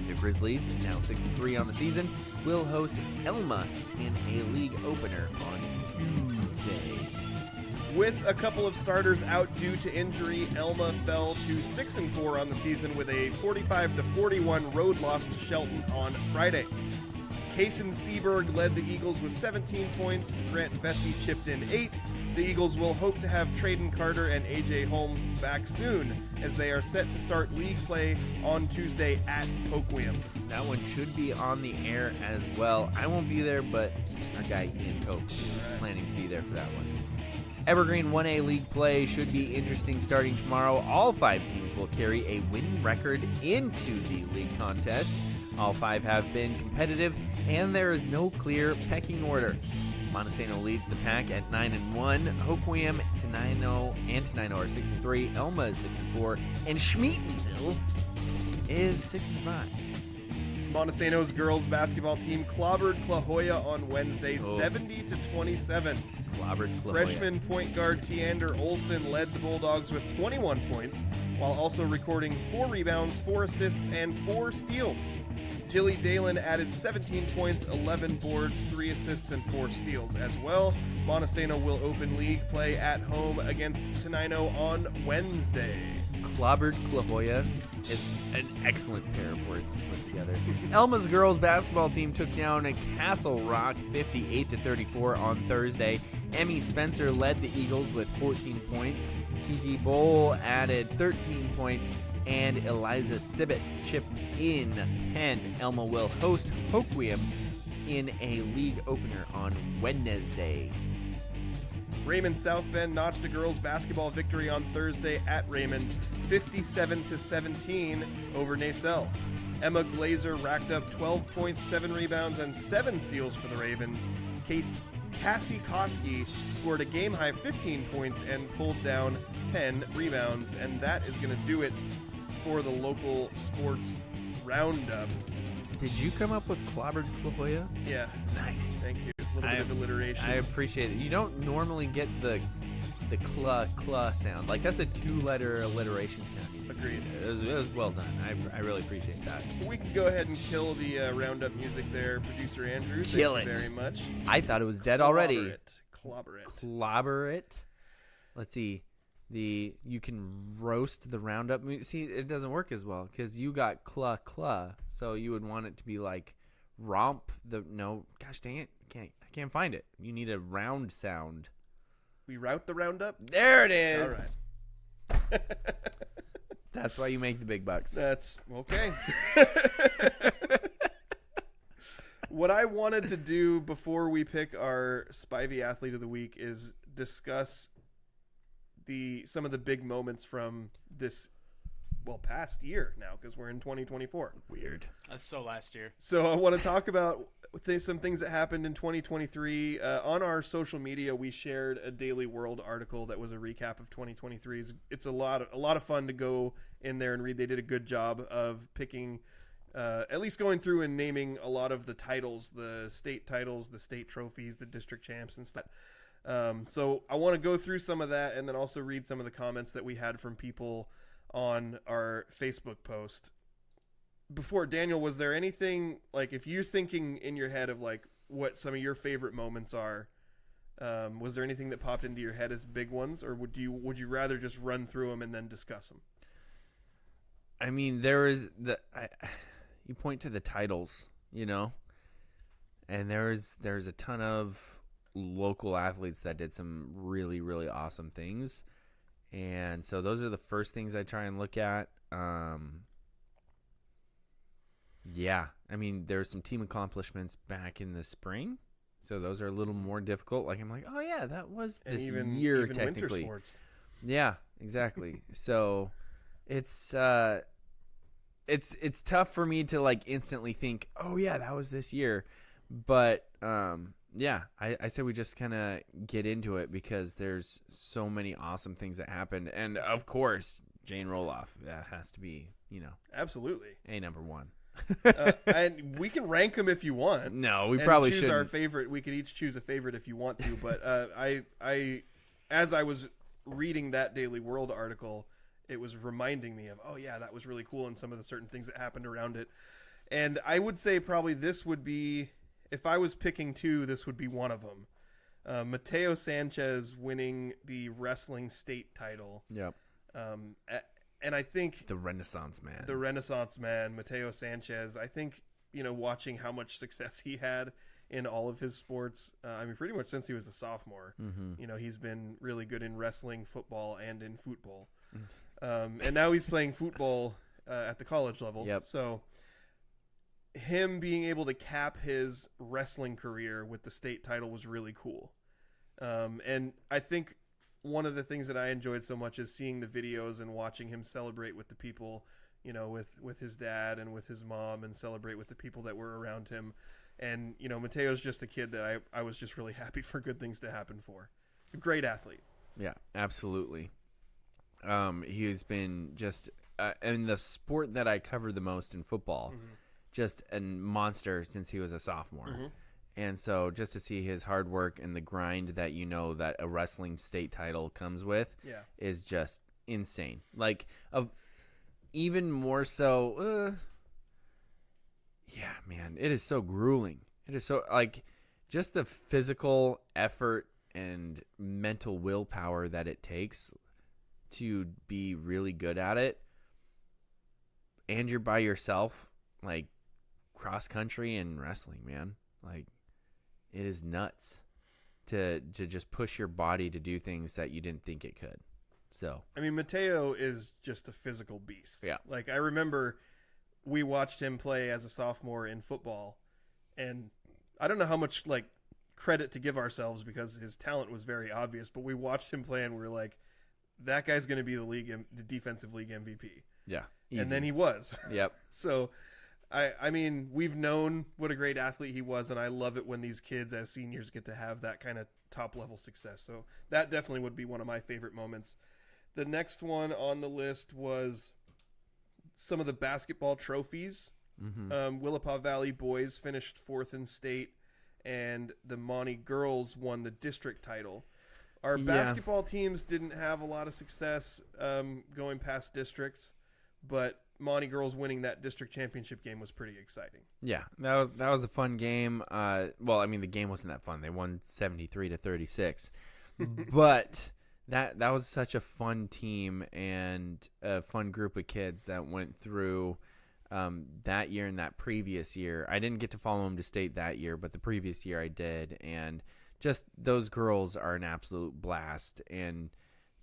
The Grizzlies, now 6-3 on the season, will host Elma in a league opener on Tuesday. With a couple of starters out due to injury, Elma fell to 6-4 on the season with a 45-41 road loss to Shelton on Friday. Kaysen Seberg led the Eagles with 17 points. Grant Vesey chipped in 8. The Eagles will hope to have Traden Carter and A.J. Holmes back soon, as they are set to start league play on Tuesday at Hoquiam. That one should be on the air as well. I won't be there, but our guy Ian Cope is planning to be there for that one. Evergreen 1A League play should be interesting starting tomorrow. All 5 teams will carry a winning record into the league contest. All 5 have been competitive, and there is no clear pecking order. Montesano leads the pack at 9-1. Hoquiam, Tenino are 6-3. Elma is 6-4, and Schmietenville is 6-5. Montesano's girls basketball team clobbered Clahoya on Wednesday, 70-27. Clobbered Clahoya. Freshman point guard Teander Olson led the Bulldogs with 21 points, while also recording 4 rebounds, 4 assists, and 4 steals. Jilly Dalen added 17 points, 11 boards, 3 assists, and 4 steals as well. Montesano will open league play at home against Tenino on Wednesday. Clobbered Clahoya is an excellent pair of words to put together. Elma's girls basketball team took down a Castle Rock 58-34 on Thursday. Emmy Spencer led the Eagles with 14 points. Kiki Bowl added 13 points, and Eliza Sibbett chipped in 10. Elma will host Hoquiam in a league opener on Wednesday. Raymond South Bend notched a girls basketball victory on Thursday at Raymond, 57-17 over Nacelle. Emma Glazer racked up 12 points, 7 rebounds, and 7 steals for the Ravens. Cassie Koski scored a game-high 15 points and pulled down 10 rebounds, and that is going to do it for the local sports roundup. Did you come up with Clobbered Clahoya? Yeah. Nice. Thank you. A little bit of alliteration. I appreciate it. You don't normally get the cla sound. Like, that's a 2-letter alliteration sound. Agreed. It was well done. I really appreciate that. We can go ahead and kill the roundup music there, producer Andrew. Kill Thank you it. very much. I thought it was dead already. Clobber it. Clobber it. Let's see. You can roast the roundup music. See, it doesn't work as well because you got cla, so you would want it to be like romp. Gosh dang it, I can't find it. You need a round sound. We route the roundup? There it is. All right. That's why you make the big bucks. That's okay. What I wanted to do before we pick our Spivey Athlete of the Week is discuss some of the big moments from this past year now, because we're in 2024. Weird. That's so last year. So I want to talk about some things that happened in 2023. On our social media, we shared a Daily World article that was a recap of 2023. It's a lot of fun to go in there and read. They did a good job of picking, at least going through and naming a lot of the titles, the state trophies, the district champs and stuff. So I want to go through some of that and then also read some of the comments that we had from people on our Facebook post. Before, Daniel, was there anything, like, if you're thinking in your head of like what some of your favorite moments are, was there anything that popped into your head as big ones, or would you rather just run through them and then discuss them? I mean, there is you point to the titles, and there's a ton of local athletes that did some really, really awesome things. And so those are the first things I try and look at. Yeah. I mean, there's some team accomplishments back in the spring, so those are a little more difficult. Like, I'm like, oh, yeah, that was this year, even technically. winter sports. Yeah, exactly. So it's tough for me to, like, instantly think, oh, yeah, that was this year. But, yeah, I say we just kind of get into it because there's so many awesome things that happened. And, of course, Jane Roloff, that has to be, Absolutely. a number one. And we can rank them if you want. No, we and probably choose shouldn't. our favorite. We could each choose a favorite if you want to. But as I was reading that Daily World article, it was reminding me of, oh yeah, that was really cool, and some of the certain things that happened around it. And I would say probably this would be, if I was picking two, this would be one of them. Mateo Sanchez winning the wrestling state title. Yep. And I think The Renaissance Man, Mateo Sanchez, I think, watching how much success he had in all of his sports, pretty much since he was a sophomore, he's been really good in wrestling, football, and in football. And now he's playing football at the college level. Yep. So him being able to cap his wrestling career with the state title was really cool. And I think one of the things that I enjoyed so much is seeing the videos and watching him celebrate with the people, with his dad and with his mom, and celebrate with the people that were around him. And, Mateo's just a kid that I was just really happy for good things to happen for. A great athlete. Yeah, absolutely. He's been just, in the sport that I cover the most in football, just a monster since he was a sophomore. And so just to see his hard work and the grind that that a wrestling state title comes with is just insane. Like, even more so, yeah, man, it is so grueling. It is so, like, just the physical effort and mental willpower that it takes to be really good at it. And you're by yourself, like, cross country and wrestling, man. Like, it is nuts to just push your body to do things that you didn't think it could. So, Mateo is just a physical beast. Yeah. Like, I remember we watched him play as a sophomore in football, and I don't know how much, like, credit to give ourselves because his talent was very obvious, but we watched him play and we were like, that guy's going to be the defensive league MVP. yeah. Easy. And then he was. Yep. So, we've known what a great athlete he was, and I love it when these kids as seniors get to have that kind of top-level success. So that definitely would be one of my favorite moments. The next one on the list was some of the basketball trophies. Willapa Valley boys finished 4th in state, and the Monty girls won the district title. Our basketball teams didn't have a lot of success going past districts, but Monty girls winning that district championship game was pretty exciting. Yeah, that was a fun game. The game wasn't that fun. They won 73-36, but that was such a fun team and a fun group of kids that went through that year and that previous year. I didn't get to follow them to state that year, but the previous year I did, and just those girls are an absolute blast. And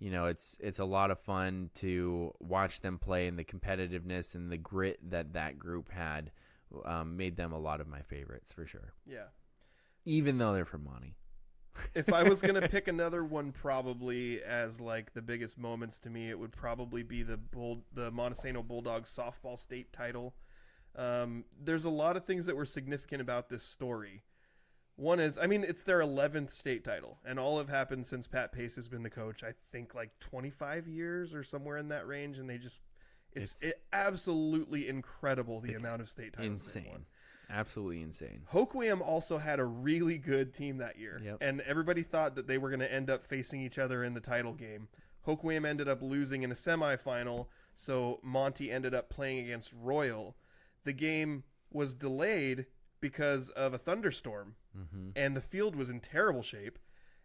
it's a lot of fun to watch them play, and the competitiveness and the grit that group had made them a lot of my favorites for sure. Yeah. Even though they're from Monty. If I was going to pick another one probably as like the biggest moments to me, it would probably be the Montesano Bulldogs softball state title. There's a lot of things that were significant about this story. One is, it's their 11th state title, and all have happened since Pat Pace has been the coach. I think like 25 years or somewhere in that range, and it's absolutely incredible the amount of state titles insane. they won. Absolutely insane. Hoquiam also had a really good team that year, Yep. and everybody thought that they were going to end up facing each other in the title game. Hoquiam ended up losing in a semifinal, so Monty ended up playing against Royal. The game was delayed because of a thunderstorm, and the field was in terrible shape,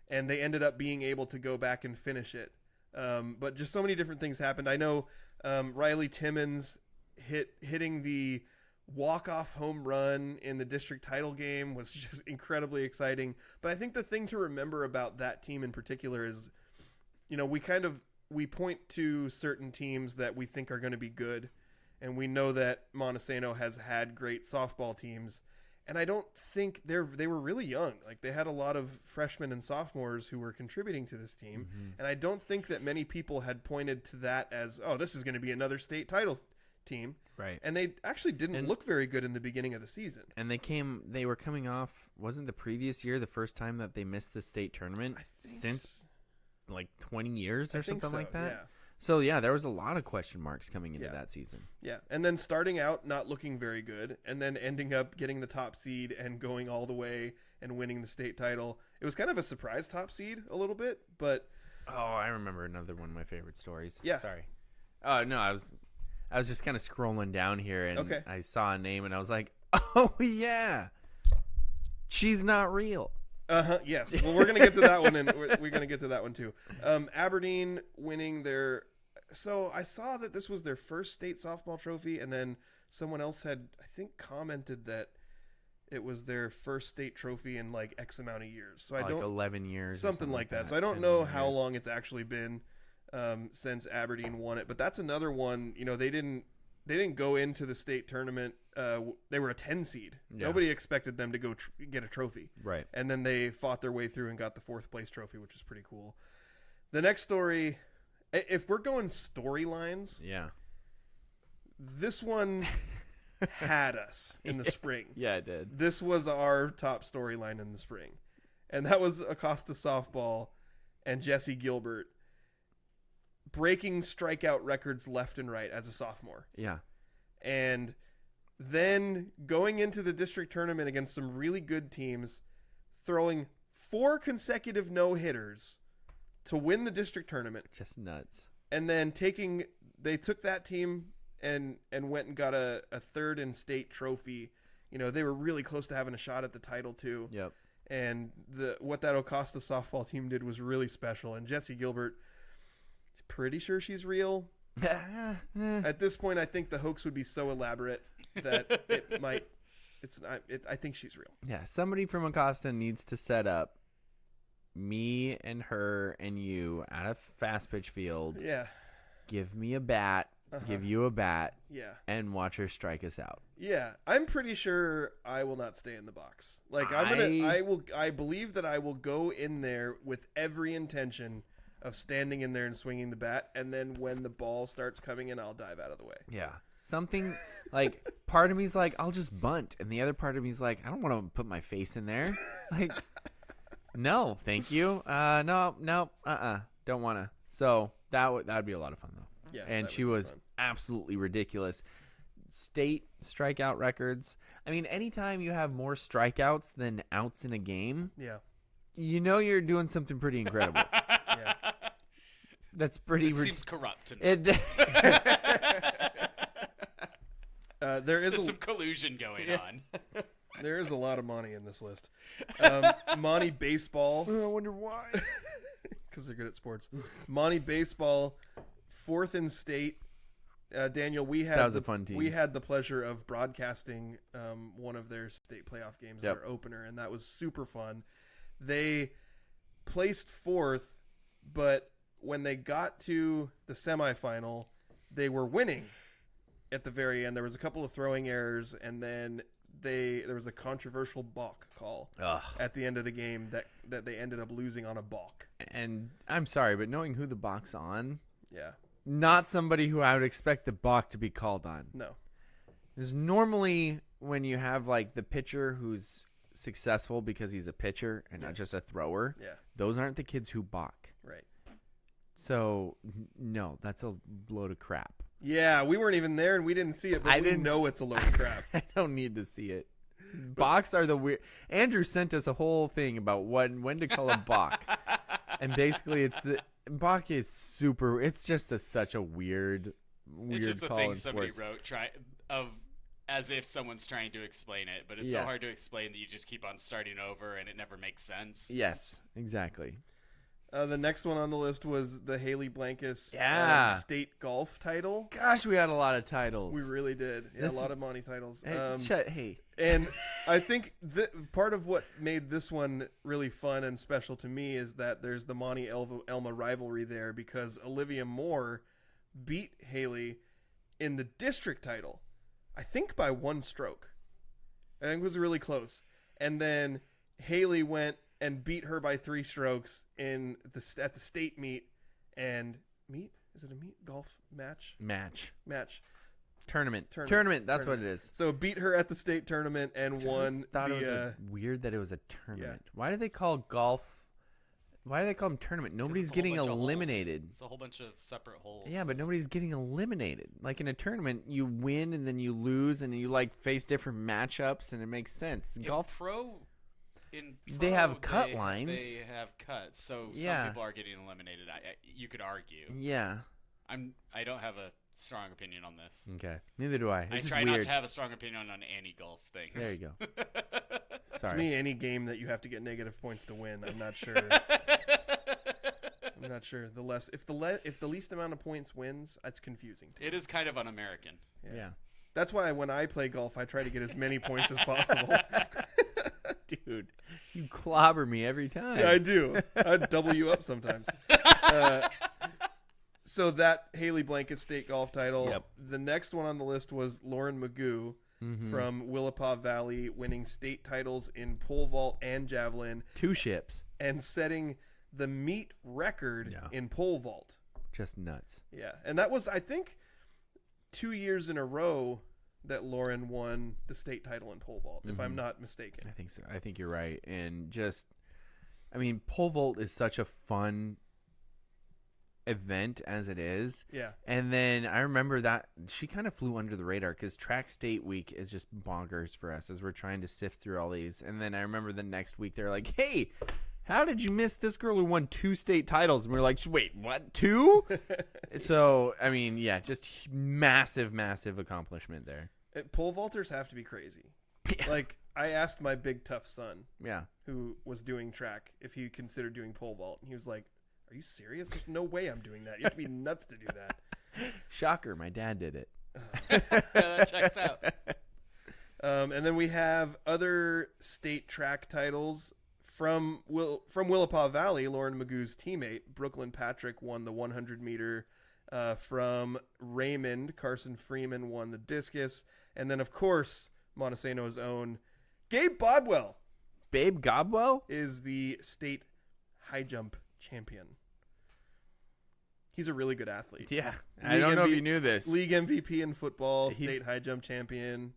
and they ended up being able to go back and finish it. But just so many different things happened. I know Riley Timmons hitting the walk-off home run in the district title game was just incredibly exciting. But I think the thing to remember about that team in particular is, we point to certain teams that we think are going to be good, and we know that Montesano has had great softball teams. And I don't think they were really young. Like, they had a lot of freshmen and sophomores who were contributing to this team. And I don't think that many people had pointed to that as, oh, this is going to be another state title team. Right. And they actually didn't look very good in the beginning of the season. And they were coming off, wasn't the previous year the first time that they missed the state tournament since like 20 years or something like that? Yeah. So, yeah, there was a lot of question marks coming into that season. Yeah, and then starting out not looking very good, and then ending up getting the top seed and going all the way and winning the state title. It was kind of a surprise top seed a little bit, but... Oh, I remember another one of my favorite stories. Yeah. Sorry. Oh, no, I was just kind of scrolling down here, and I saw a name, and I was like, oh, yeah, she's not real. Yes. Well, we're gonna get to that one, and we're gonna get to that one too. Aberdeen winning their. So I saw that this was their first state softball trophy, and then someone else had, I think, commented that it was their first state trophy in like X amount of years. So I don't 11 years, something like that. So I don't know how long it's actually been since Aberdeen won it, but that's another one. You know, they didn't go into the state tournament. They were a 10 seed. Yeah. Nobody expected them to go get a trophy. Right. And then they fought their way through and got the 4th place trophy, which is pretty cool. The next story, if we're going storylines, Yeah. this one had us in the spring. Yeah, it did. This was our top storyline in the spring. And that was Acosta softball and Jesse Gilbert breaking strikeout records left and right as a sophomore. Yeah. And then going into the district tournament against some really good teams, throwing 4 consecutive no-hitters to win the district tournament. Just nuts. And then they took that team and went and got a 3rd in state trophy. You know, they were really close to having a shot at the title too. Yep. And what that Acosta softball team did was really special. And Jesse Gilbert, pretty sure she's real. At this point, I think the hoax would be so elaborate that it might. It's not. I think she's real. Yeah, somebody from Acosta needs to set up me and her and you at a fast pitch field. Yeah. Give me a bat. Give you a bat. Yeah. And watch her strike us out. Yeah, I'm pretty sure I will not stay in the box. Like I believe that I will go in there with every intention of standing in there and swinging the bat, and then when the ball starts coming in, I'll dive out of the way. Yeah. Something like part of me's like, I'll just bunt. And the other part of me's like, I don't want to put my face in there. Like, no, thank you. No, don't want to. So that would be a lot of fun, though. Yeah. And she was absolutely ridiculous. State strikeout records. I mean, anytime you have more strikeouts than outs in a game, Yeah. you know you're doing something pretty incredible. Yeah. That's pretty. It seems corrupt to me. There's some collusion going on. There is a lot of money in this list. Monty Baseball. I wonder why. Because they're good at sports. Monty Baseball, 4th in state. Daniel, that was a fun team. We had the pleasure of broadcasting one of their state playoff games, their opener, and that was super fun. They placed 4th, but when they got to the semifinal, they were winning at the very end. There was a couple of throwing errors, and then there was a controversial balk call at the end of the game that they ended up losing on a balk. And I'm sorry, but knowing who the balk's on, Yeah. not somebody who I would expect the balk to be called on. No. Because normally when you have like the pitcher who's successful because he's a pitcher and not just a thrower, those aren't the kids who balk. Right. So no, that's a load of crap. Yeah, we weren't even there and we didn't see it, but we know it's a load of crap. I don't need to see it. Balks are the weird. Andrew sent us a whole thing about when to call a balk, and basically it's the balk is super. It's just such a weird it's just a call thing in somebody sports. wrote as if someone's trying to explain it, but it's so hard to explain that you just keep on starting over and it never makes sense. Yes, exactly. The next one on the list was the Haley Blankus state golf title. Gosh, we had a lot of titles. We really did. Yeah, a lot of Monty titles. Hey. And I think part of what made this one really fun and special to me is that there's the Monty Elma rivalry there, because Olivia Moore beat Haley in the district title, I think by 1 stroke. I think it was really close. And then Haley went and beat her by 3 strokes at the state meet. And is it a meet? Golf match? Match. Tournament. That's what it is. So beat her at the state tournament and I won. just thought it was weird that it was a tournament. Why do they call golf? Why do they call them tournament? Nobody's getting eliminated. It's a whole bunch of separate holes. Yeah, but nobody's getting eliminated. Like in a tournament, you win and then you lose and you like face different matchups and it makes sense. Golf they have cut lines. They have cuts, so some people are getting eliminated. You could argue. Yeah. I don't have a strong opinion on this. Okay. Neither do I. I try not to have a strong opinion on any golf things. There you go. To me, any game that you have to get negative points to win, I'm not sure. I'm not sure. If the least amount of points wins, it's confusing. It is kind of un-American. Yeah. That's why when I play golf, I try to get as many points as possible. Dude, you clobber me every time. Yeah, I do. I double you up sometimes. So that Haley Blanket state golf title. Yep. The next one on the list was Lauren Magoo from Willapa Valley, winning state titles in pole vault and javelin. 2 ships. And setting the meet record in pole vault. Just nuts. Yeah. And that was, I think, 2 years in a row that Lauren won the state title in pole vault, if I'm not mistaken. I think so. I think you're right. And pole vault is such a fun event as it is. Yeah. And then I remember that she kind of flew under the radar because track state week is just bonkers for us as we're trying to sift through all these. And then I remember the next week they're like, hey, how did you miss this girl who won 2 state titles? And we're like, wait, what? 2? So, just massive accomplishment there. Pole vaulters have to be crazy. Yeah. Like, I asked my big tough son, Yeah. who was doing track, if he considered doing pole vault. And he was like, are you serious? There's no way I'm doing that. You have to be nuts to do that. Shocker, my dad did it. That checks out. And then we have other state track titles from Willapa Valley. Lauren Magoo's teammate, Brooklyn Patrick, won the 100-meter. From Raymond, Carson Freeman won the discus. And then, of course, Montesano's own Gabe Bodwell. Babe Godwell? Is the state high jump champion. He's a really good athlete. Yeah. I don't know if you knew this. League MVP in football, state high jump champion.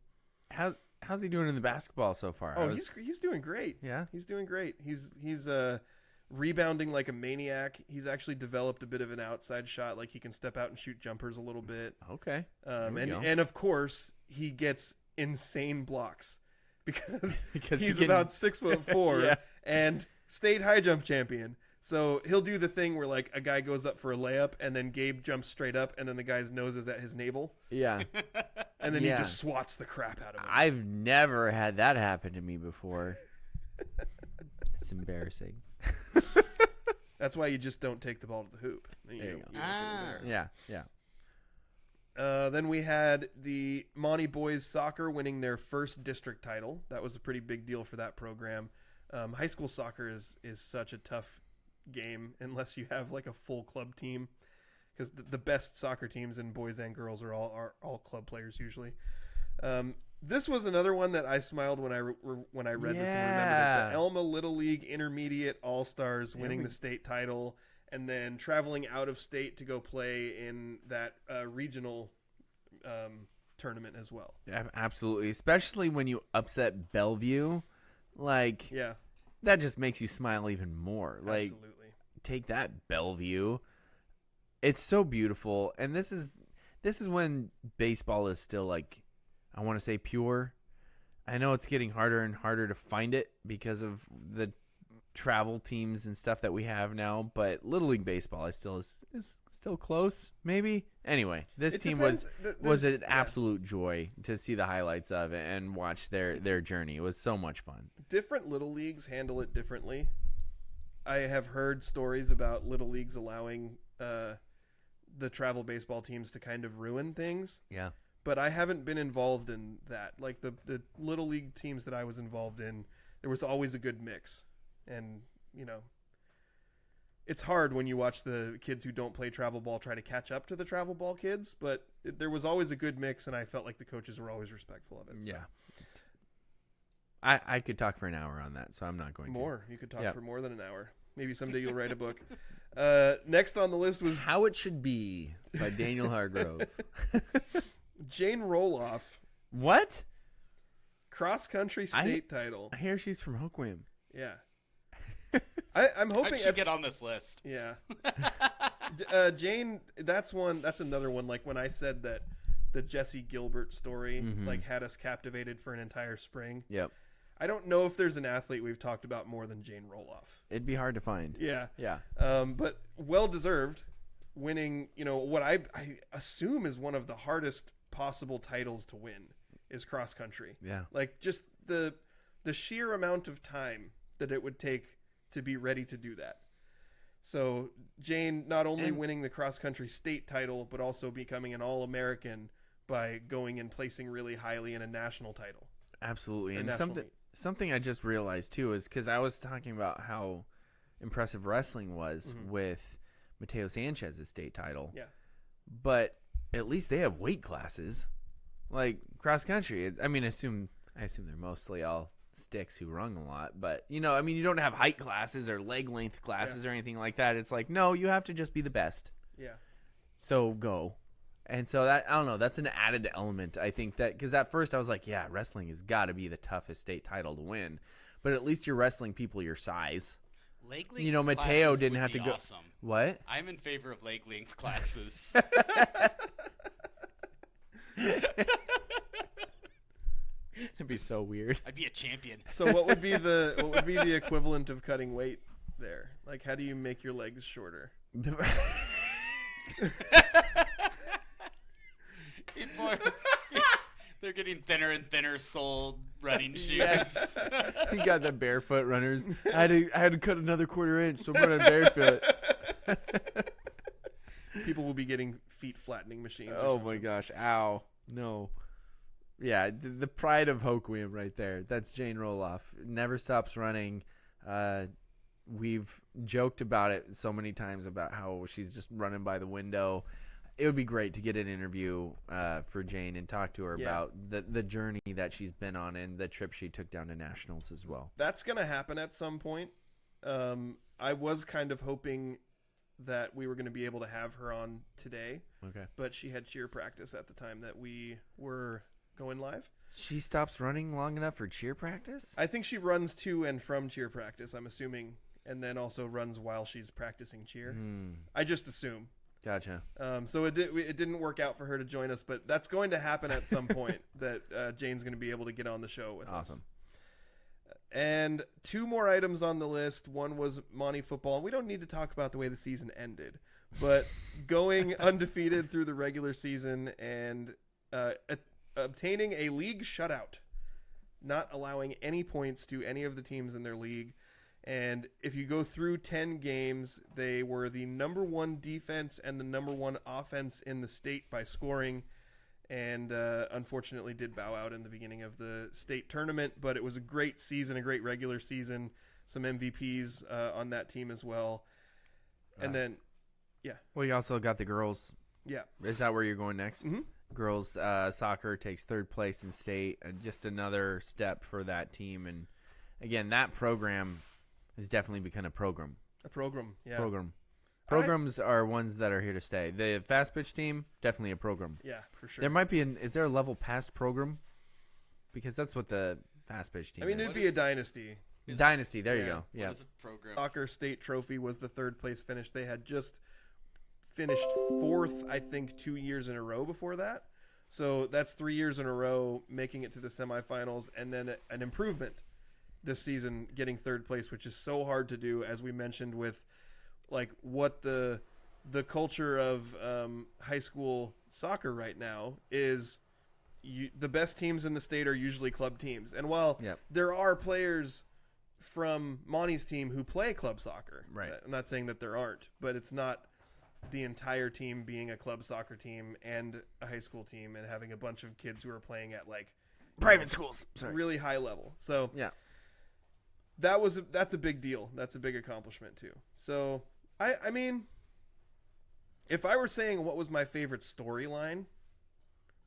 How's he doing in the basketball so far? Oh, he's doing great. Yeah. He's doing great. He's rebounding like a maniac. He's actually developed a bit of an outside shot, like he can step out and shoot jumpers a little bit. Okay. And of course he gets insane blocks because Because he's he can- about 6'4" Yeah. and state high jump champion. So he'll do the thing where like a guy goes up for a layup and then Gabe jumps straight up and then the guy's nose is at his navel Yeah. and then he Yeah. just swats the crap out of him. I've never had that happen to me before. It's embarrassing. That's why you just don't take the ball to the hoop. Then you There you don't go. get embarrassed. Yeah. Then we had the Monty boys soccer winning their first district title. That was a pretty big deal for that program. High school soccer is such a tough game unless you have like a full club team, because the best soccer teams in boys and girls are all club players usually. This was another one that I smiled when I read this and remembered it. The Elma Little League Intermediate All-Stars winning the state title and then traveling out of state to go play in that regional tournament as well. Yeah, absolutely. Especially when you upset Bellevue. Like, Yeah, that just makes you smile even more. Like, absolutely. take that, Bellevue. It's so beautiful. And this is when baseball is still, like, I want to say pure. I know it's getting harder and harder to find it because of the travel teams and stuff that we have now, but Little League baseball is still close, maybe. Anyway, this It team depends. was an absolute joy to see the highlights of it and watch their journey. It was so much fun. Different little leagues handle it differently. I have heard stories about little leagues allowing the travel baseball teams to kind of ruin things. Yeah. But I haven't been involved in that. Like the little league teams that I was involved in, there was always a good mix. And, it's hard when you watch the kids who don't play travel ball try to catch up to the travel ball kids, but there was always a good mix, and I felt like the coaches were always respectful of it. So. Yeah. I could talk for an hour on that, so I'm not going More. You could talk Yep. for more than an hour. Maybe someday you'll write a book. Next on the list was to. How It Should Be by Daniel Hargrove. Jane Roloff, What? cross-country state title. I hear she's from Hoquiam. Yeah. I'm I hoping should get on this list. Yeah. Jane, that's another one. Like when I said that the Jesse Gilbert story like had us captivated for an entire spring. Yep. I don't know if there's an athlete we've talked about more than Jane Roloff. It'd be hard to find. Yeah. Yeah. But well deserved, winning, what I assume is one of the hardest possible titles to win is cross country. Yeah. Like just the sheer amount of time that it would take to be ready to do that. So Jane not only winning the cross country state title, but also becoming an All-American by going and placing really highly in a national title. Absolutely. Or And national something I just realized too is because I was talking about how impressive wrestling was with Mateo Sanchez's state title. Yeah. But at least they have weight classes. Like cross country, I assume they're mostly all sticks who rung a lot, but you don't have height classes or leg length classes or anything like that. It's like, no, you have to just be the best. Yeah. So go. And so that, I don't know, that's an added element. I think that, because at first I was like, yeah, wrestling has got to be the toughest state title to win, but at least you're wrestling people your size. Leg length Mateo classes didn't would have to be go. Awesome. What? I'm in favor of leg length classes. It'd be so weird. I'd be a champion. So what would be the equivalent of cutting weight there? Like how do you make your legs shorter? They're getting thinner and thinner soled running shoes. Yes. He got the barefoot runners. I had to cut another quarter inch, so I'm running barefoot. People will be getting feet flattening machines. Oh my gosh! Ow! No. Yeah, the pride of Hoquiam right there. That's Jane Roloff. Never stops running. We've joked about it so many times about how she's just running by the window. It would be great to get an interview for Jane and talk to her about the journey that she's been on and the trip she took down to nationals as well. That's going to happen at some point. I was kind of hoping that we were going to be able to have her on today. Okay. But she had cheer practice at the time that we were going live. She stops running long enough for cheer practice? I think she runs to and from cheer practice, I'm assuming, and then also runs while she's practicing cheer. I just assume. Gotcha. So it didn't work out for her to join us, but that's going to happen at some point that Jane's going to be able to get on the show with us. Awesome. And two more items on the list. One was Monty football. And we don't need to talk about the way the season ended, but going undefeated through the regular season and obtaining a league shutout, not allowing any points to any of the teams in their league. And if you go through 10 games, they were the number one defense and the number one offense in the state by scoring, and unfortunately did bow out in the beginning of the state tournament. But it was a great season, a great regular season, some MVPs on that team as well. And then, Well, you also got the girls. yeah. Is that where you're going next? Mhm. Girls soccer takes third place in state. Just another step for that team. And again, that program has definitely become a program. A program, yeah. Programs are ones that are here to stay. The fast pitch team, definitely a program. Yeah, for sure. There might be is there a level past program? Because that's what the fast pitch team I mean, is. it'd be a dynasty. Dynasty, there you Yeah. go. Yeah. What is a program? Soccer state trophy was the third place finish. They had just finished fourth, I think, 2 years in a row before that. So that's 3 years in a row making it to the semifinals, and then an improvement this season getting third place, which is so hard to do, as we mentioned with like what the culture of high school soccer right now is. The best teams in the state are usually club teams, and while there are players from Monty's team who play club soccer, right? I'm not saying that there aren't, but it's not the entire team being a club soccer team and a high school team and having a bunch of kids who are playing at like private schools, really high level. So yeah, that's a big deal. That's a big accomplishment too. So I mean, if I were saying what was my favorite storyline,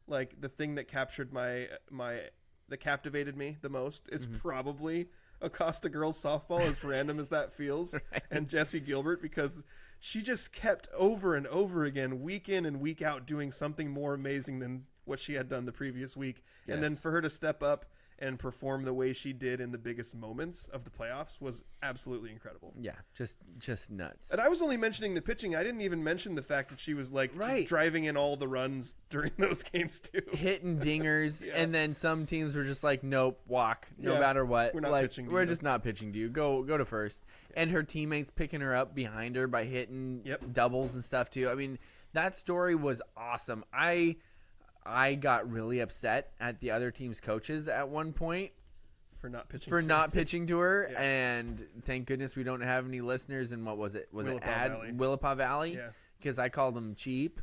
like the thing that captured that captivated me the most is probably Acosta girls softball, as random as that feels, and Jessie Gilbert, because she just kept over and over again, week in and week out, doing something more amazing than what she had done the previous week. Yes. And then for her to step up and perform the way she did in the biggest moments of the playoffs was absolutely incredible. Yeah, just nuts. And I was only mentioning the pitching. I didn't even mention the fact that she was like driving in all the runs during those games too. Hitting dingers, Yeah. and then some teams were just like, nope, walk, no matter what. We're not like, pitching to we're you. just not pitching to you. Go to first. And her teammates picking her up behind her by hitting doubles and stuff too. I mean, that story was awesome. I got really upset at the other team's coaches at one point for not pitching to her, Yeah. and thank goodness we don't have any listeners in, what was it? Valley. Willapa Valley? Yeah. Because I called them cheap.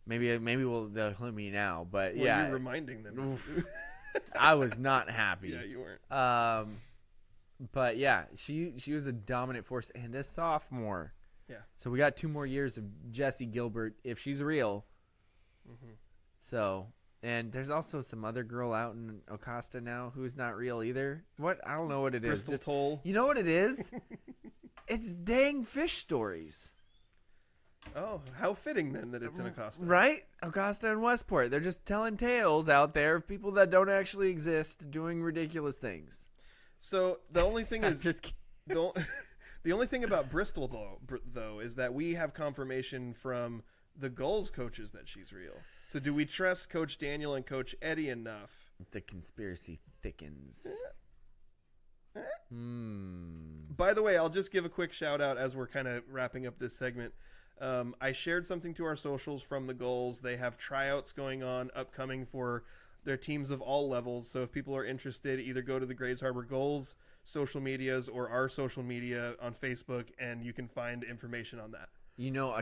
Maybe they'll hit me now, but Well, yeah. you're reminding them. Oof. I was not happy. Yeah, you weren't. But yeah, she was a dominant force and a sophomore. Yeah. So we got 2 more years of Jessie Gilbert if she's real. Mm-hmm. So, and there's also some other girl out in Acosta now who's not real either. What? I don't know what it is. Bristol Toll. You know what it is? It's dang fish stories. Oh, how fitting then that it's in Acosta. Right? Acosta and Westport. They're just telling tales out there of people that don't actually exist doing ridiculous things. So the only thing is Just the only thing about Bristol though is that we have confirmation from the Gulls coaches that she's real. So do we trust Coach Daniel and Coach Eddie enough? the conspiracy thickens. By the way, I'll just give a quick shout out as we're kind of wrapping up this segment. I shared something to our socials from the Gulls. They have tryouts going on upcoming for their teams of all levels. So if people are interested, either go to the Grays Harbor Gulls social medias or our social media on Facebook, and you can find information on that. You know,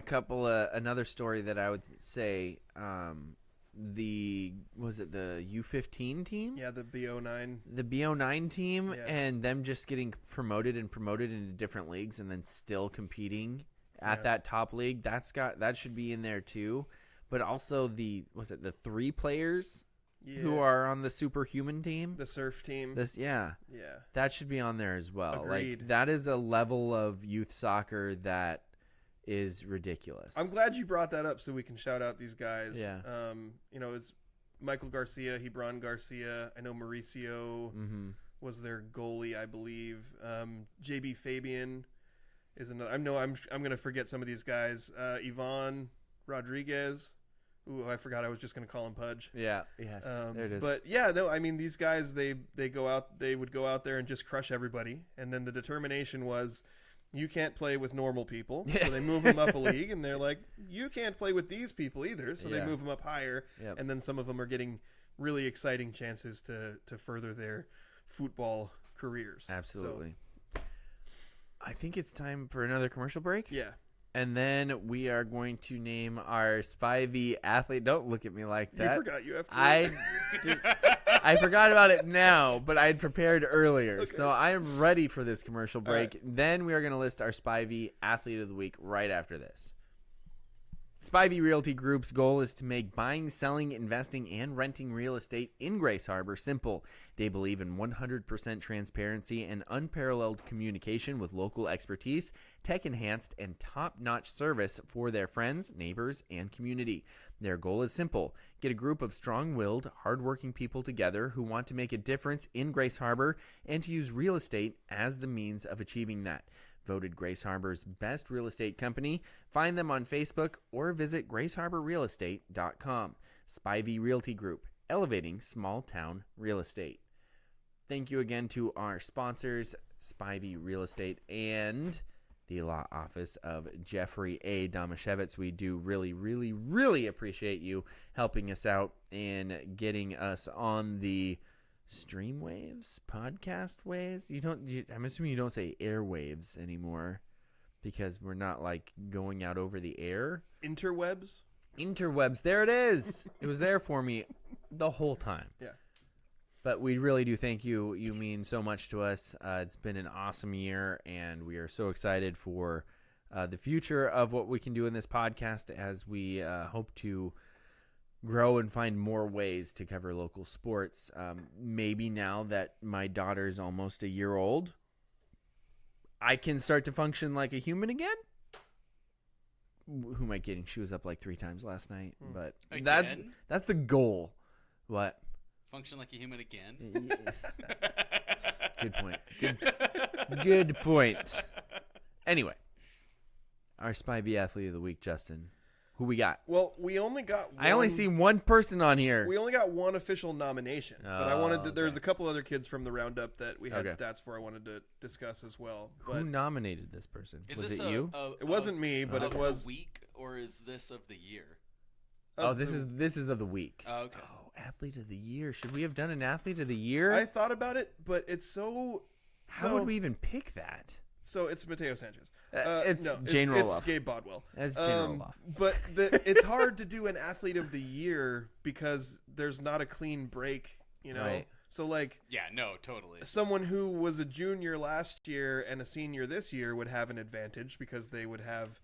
another story that I would say, the U15 team? Yeah, the BO9. The BO9 team, Yeah. and them just getting promoted into different leagues and then still competing at Yeah. that top league. That should be in there too. But also the 3 players who are on the superhuman team? The surf team. Yeah. That should be on there as well. Agreed. Like, that is a level of youth soccer that is ridiculous. I'm glad you brought that up so we can shout out these guys. Yeah. It's Michael Garcia, Hebron Garcia. I know Mauricio was their goalie, I believe. JB Fabian is another. I'm going to forget some of these guys. Yvonne Rodriguez. Ooh, I forgot I was just going to call him Pudge. Yeah. Yes. There it is. But yeah, no, I mean, these guys, they would go out there and just crush everybody. And then the determination was, you can't play with normal people. So they move them up a league, and they're like, you can't play with these people either. So they move them up higher. Yep. And then some of them are getting really exciting chances to further their football careers. Absolutely. I think it's time for another commercial break. Yeah. And then we are going to name our Spivey athlete. Don't look at me like that. You forgot you have to. I forgot about it now, but I had prepared earlier. Okay. So I am ready for this commercial break. right. Then we are going to list our Spivey athlete of the week right after this. Spivey Realty Group's goal is to make buying, selling, investing, and renting real estate in Grace Harbor simple. They believe in 100% transparency and unparalleled communication with local expertise, tech-enhanced, and top-notch service for their friends, neighbors, and community. Their goal is simple. Get a group of strong-willed, hardworking people together who want to make a difference in Grace Harbor and to use real estate as the means of achieving that. Voted Grace Harbor's best real estate company. Find them on Facebook or visit graceharborrealestate.com. Spivey Realty Group, elevating small town real estate. Thank you again to our sponsors, Spivey Real Estate and the law office of Jeffrey A. Domashevitz. We do really, really, really appreciate you helping us out in getting us on the stream waves, podcast waves. I'm assuming you don't say airwaves anymore because we're not like going out over the air. Interwebs. There it is. It was there for me the whole time. Yeah. But we really do thank you. You mean so much to us. It's been an awesome year, and we are so excited for the future of what we can do in this podcast as we hope to grow and find more ways to cover local sports. Maybe now that my daughter's almost a year old, I can start to function like a human again. Who am I kidding? She was up like 3 times last night, but Again? that's the goal. What? Function like a human again. Good point. Good point. Anyway, our Spy B Athlete of the Week, Justin. Who we got? Well, we only got I only see one person on here. We only got one official nomination, but I wanted to, there's a couple other kids from the roundup that we had stats for I wanted to discuss as well. But Who nominated this person? Is Was this it you? it wasn't me, but of it was a week, or is this of the year? This is of the week. Oh, okay. Oh, Athlete of the Year. Should we have done an Athlete of the Year? I thought about it, but it's so. How would we even pick that? So it's Mateo Sanchez. It's No, Jane It's Roloff. Gabe Bodwell. That's Jane Roloff. But it's hard to do an Athlete of the Year because there's not a clean break, you know. Right. So like Yeah, no, totally. someone who was a junior last year and a senior this year would have an advantage because they would have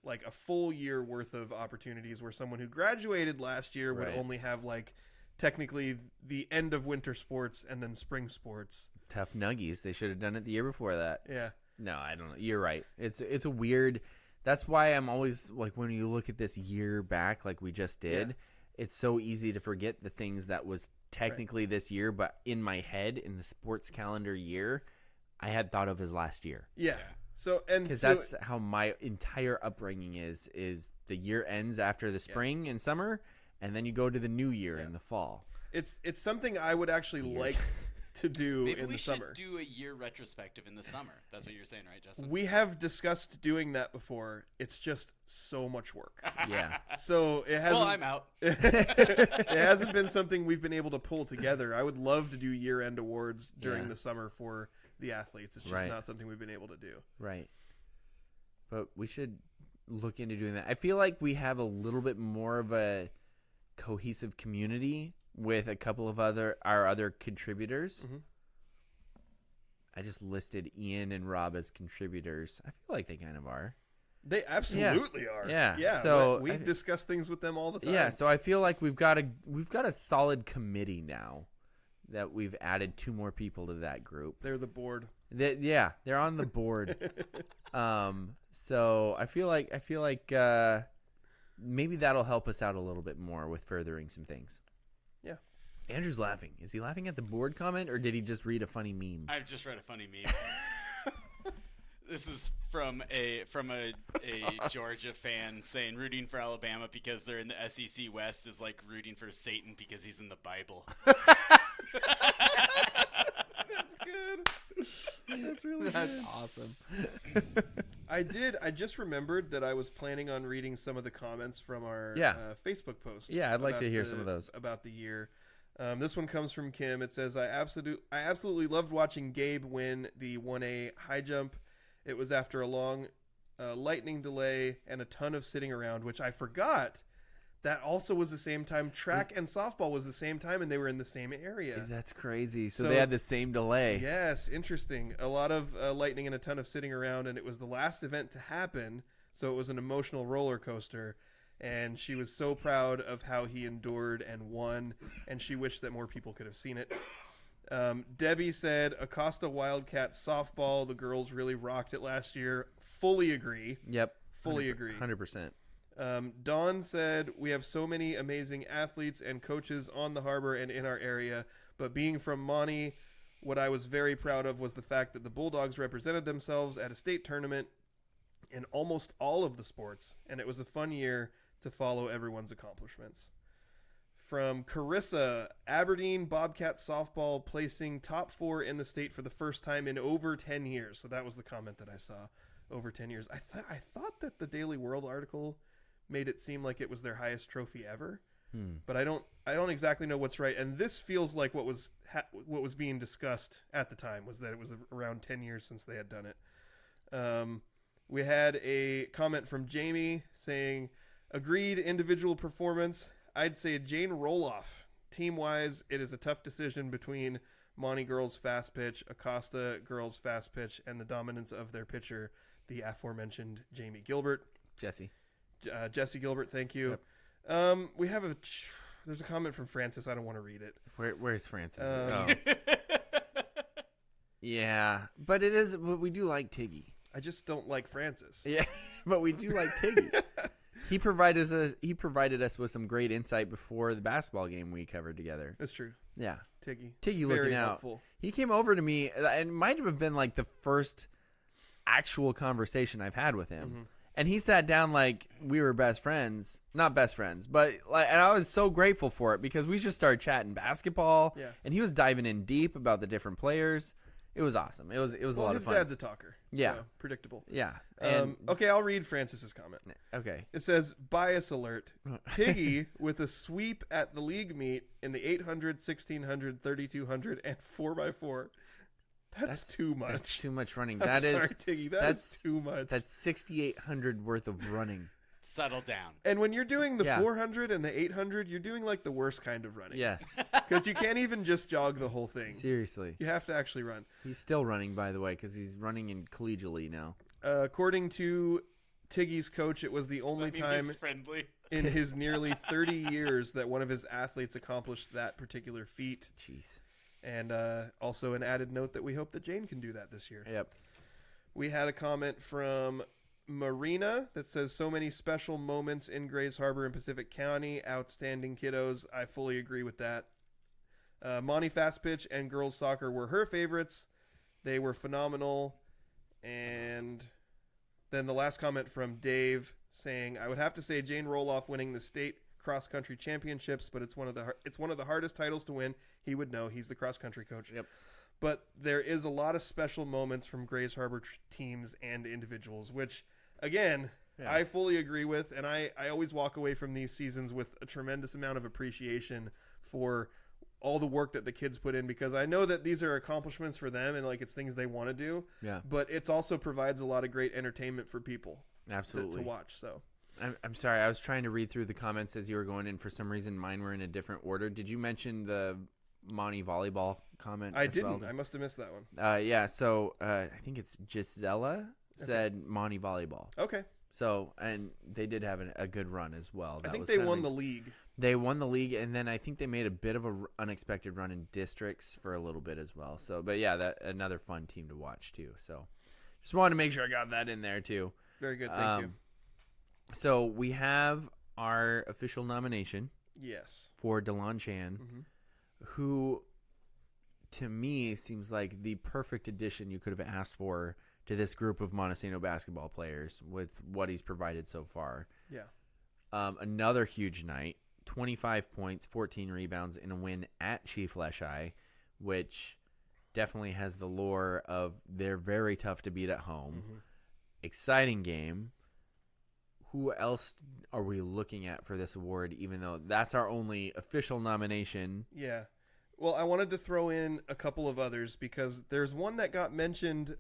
like a full year worth of opportunities, where someone who graduated last year would Right. only have like technically the end of winter sports and then spring sports. Tough nuggies. They should have done it the year before that. Yeah. No, I don't know. You're right. It's a weird. That's why I'm always like, when you look at this year back, like we just did, it's so easy to forget the things that was technically this year, but in my head, in the sports calendar year, I had thought of as last year. Yeah. So and Because so, that's how my entire upbringing is the year ends after the spring and summer, and then you go to the new year in the fall. it's something I would actually like to do Maybe in we the should summer. do a year retrospective in the summer. That's what you're saying, right, Justin? We have discussed doing that before. It's just so much work. Yeah. So it hasn't. Well, I'm out. It hasn't been something we've been able to pull together. I would love to do year-end awards during Yeah. the summer for the athletes. It's just Right. not something we've been able to do. Right. But we should look into doing that. I feel like we have a little bit more of a cohesive community with a couple of our other contributors. Mhm. I just listed Ian and Rob as contributors. I feel like they kind of are. They absolutely are. Yeah. Yeah. So we discuss things with them all the time. Yeah, so I feel like we've got a solid committee now that we've added 2 more people to that group. They're the board. They're on the board. So I feel like maybe that'll help us out a little bit more with furthering some things. Yeah. Andrew's laughing. Is he laughing at the board comment, or did he just read a funny meme? I've just read a funny meme. This is from a Georgia fan saying rooting for Alabama because they're in the SEC West is like rooting for Satan because he's in the Bible. That's good. That's awesome. I just remembered that I was planning on reading some of the comments from our Facebook post. Yeah, I'd like about to hear some of those. about the year. This one comes from Kim. It says, I absolutely loved watching Gabe win the 1A high jump. It was after a long lightning delay and a ton of sitting around, which I forgot. That also was the same time. Track and softball was the same time, and they were in the same area. That's crazy. So So- they had the same delay. Yes, interesting. A lot of lightning and a ton of sitting around, and it was the last event to happen, so it was an emotional roller coaster. And she was so proud of how he endured and won, and she wished that more people could have seen it. Debbie said, Acosta Wildcat softball, the girls really rocked it last year. Fully agree. Yep. Fully agree. 100%. Dawn said, we have so many amazing athletes and coaches on the harbor and in our area, but being from Monty, what I was very proud of was the fact that the Bulldogs represented themselves at a state tournament in almost all of the sports, and it was a fun year to follow everyone's accomplishments. From Carissa, Aberdeen Bobcat softball placing top 4 in the state for the first time in over 10 years. So that was the comment that I saw, over 10 years. I thought that the Daily World article made it seem like it was their highest trophy ever, but I don't exactly know what's right. And this feels like what was being discussed at the time was that it was around 10 years since they had done it. We had a comment from Jamie saying, agreed individual performance. I'd say Jane Roloff. Team-wise, it is a tough decision between Monty girls fast pitch, Acosta girls fast pitch, and the dominance of their pitcher. the aforementioned Jamie Gilbert. Jesse. Jesse Gilbert, thank you. We have there's a comment from Francis. I don't want to read it. Where's Francis? Yeah, but we do like Tiggy. I just don't like Francis. Yeah, but we do like Tiggy. He provided us with some great insight before the basketball game we covered together. That's true. Yeah, Tiggy Very looking helpful. out. He came over to me, and it might have been like the first actual conversation I've had with him. Mm-hmm. And he sat down like we were best friends, not best friends, but like, and I was so grateful for it because we just started chatting basketball, and he was diving in deep about the different players. It was awesome. It was a lot of fun. His dad's a talker. Yeah. So predictable. Yeah. And, okay, I'll read Francis's comment. okay. It says, bias alert. Tiggy with a sweep at the league meet in the 800, 1600, 3200, and 4x4. That's too much. That's too much running. I'm sorry, Tiggy. That's too much. That's 6,800 worth of running. Settle down. And when you're doing the 400 and the 800, you're doing like the worst kind of running. Yes. Because you can't even just jog the whole thing. Seriously. You have to actually run. He's still running, by the way, because he's running in collegially now. According to Tiggy's coach, it was the only time in his nearly 30 years that one of his athletes accomplished that particular feat. Jeez. And also an added note that we hope that Jane can do that this year. Yep. We had a comment from Marina that says, so many special moments in Grays Harbor and Pacific County. Outstanding kiddos. I fully agree with that. Monty Fast Pitch and girls soccer were her favorites. They were phenomenal. And then the last comment from Dave saying, I would have to say Jane Roloff winning the state cross country championships, but it's one of the hardest titles to win. He would know. He's the cross country coach. Yep. But there is a lot of special moments from Grays Harbor teams and individuals, which, again, I fully agree with. And I always walk away from these seasons with a tremendous amount of appreciation for all the work that the kids put in, because I know that these are accomplishments for them and like it's things they want to do. Yeah. But it also provides a lot of great entertainment for people. Absolutely. To watch. So I'm sorry. I was trying to read through the comments as you were going in. For some reason, mine were in a different order. Did you mention the Monty volleyball comment? I didn't. I must have missed that one. Yeah. So I think it's Gisela said Monty volleyball. Okay. So, and they did have a good run as well. I think they won the league. They won the league, and then I think they made a bit of an unexpected run in districts for a little bit as well. So, but yeah, that another fun team to watch too. So, just wanted to make sure I got that in there too. Very good. Thank you. So we have our official nomination. Yes. For DeLon Chan, who, to me, seems like the perfect addition you could have asked for to this group of Montesino basketball players with what he's provided so far. Yeah. Another huge night, 25 points, 14 rebounds in a win at Chief Leshai, which definitely has the lure of they're very tough to beat at home. Exciting game. Who else are we looking at for this award, even though that's our only official nomination? Yeah. Well, I wanted to throw in a couple of others because there's one that got mentioned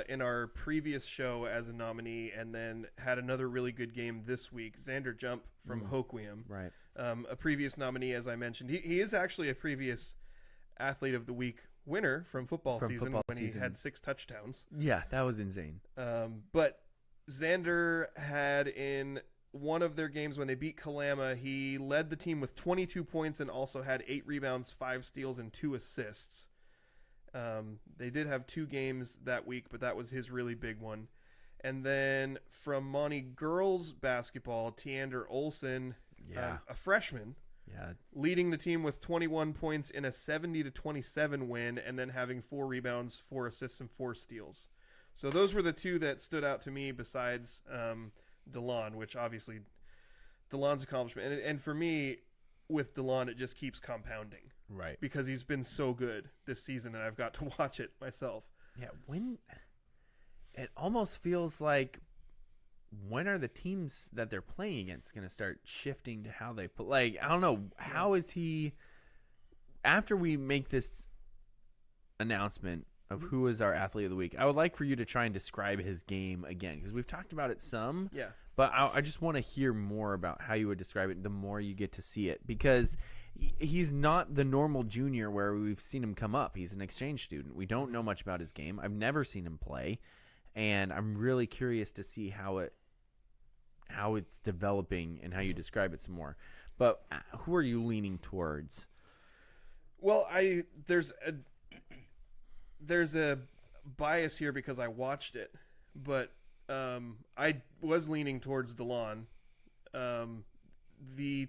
in our previous show as a nominee and then had another really good game this week. Xander Jump from Hoquiam. Right. A previous nominee, as I mentioned. He is actually a previous Athlete of the Week winner from football season when he had 6 touchdowns. Yeah, that was insane. But Xander had in one of their games when they beat Kalama, he led the team with 22 points and also had 8 rebounds, 5 steals, and 2 assists. They did have 2 games that week, but that was his really big one. And then from Monty girls basketball, Tiander Olsen, a freshman, leading the team with 21 points in a 70-27 win, and then having 4 rebounds, 4 assists, and 4 steals. So those were the 2 that stood out to me besides DeLon, which obviously DeLon's accomplishment. And for me, with DeLon, it just keeps compounding. Right. Because he's been so good this season, and I've got to watch it myself. Yeah, it almost feels like when are the teams that they're playing against going to start shifting to how they play? Like, I don't know. How is he, after we make this announcement of who is our Athlete of the Week, I would like for you to try and describe his game again, because we've talked about it some. Yeah. But I just want to hear more about how you would describe it the more you get to see it, because he's not the normal junior where we've seen him come up. He's an exchange student. We don't know much about his game. I've never seen him play. and I'm really curious to see how it's developing and how you describe it some more. But who are you leaning towards? Well, there's a bias here because I watched it, but I was leaning towards DeLon. The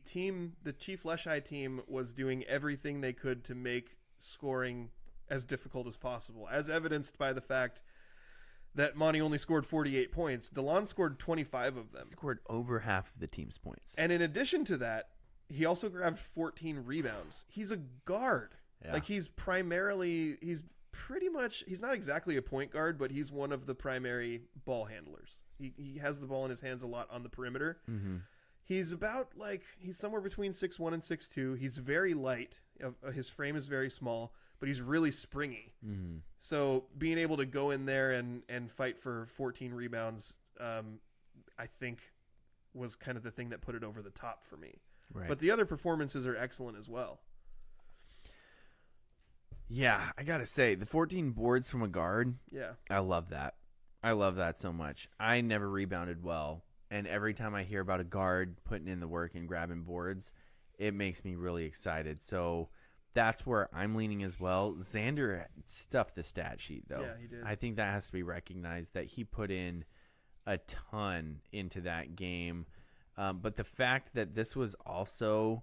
Chief Leshigh team was doing everything they could to make scoring as difficult as possible, as evidenced by the fact that Monty only scored 48 points. DeLon scored 25 of them. Scored over half of the team's points. And in addition to that, he also grabbed 14 rebounds. He's a guard. Yeah. Like he's not exactly a point guard, but he's one of the primary ball handlers. He has the ball in his hands a lot on the perimeter. Mm-hmm. He's somewhere between 6'1" and 6'2". He's very light. His frame is very small, but he's really springy. Mm-hmm. So being able to go in there and fight for 14 rebounds, I think was kind of the thing that put it over the top for me. Right. But the other performances are excellent as well. Yeah, I got to say, the 14 boards from a guard, Yeah. I love that. I love that so much. I never rebounded well, and every time I hear about a guard putting in the work and grabbing boards, it makes me really excited. So that's where I'm leaning as well. Xander stuffed the stat sheet, though. Yeah, he did. I think that has to be recognized, that he put in a ton into that game. But the fact that this was also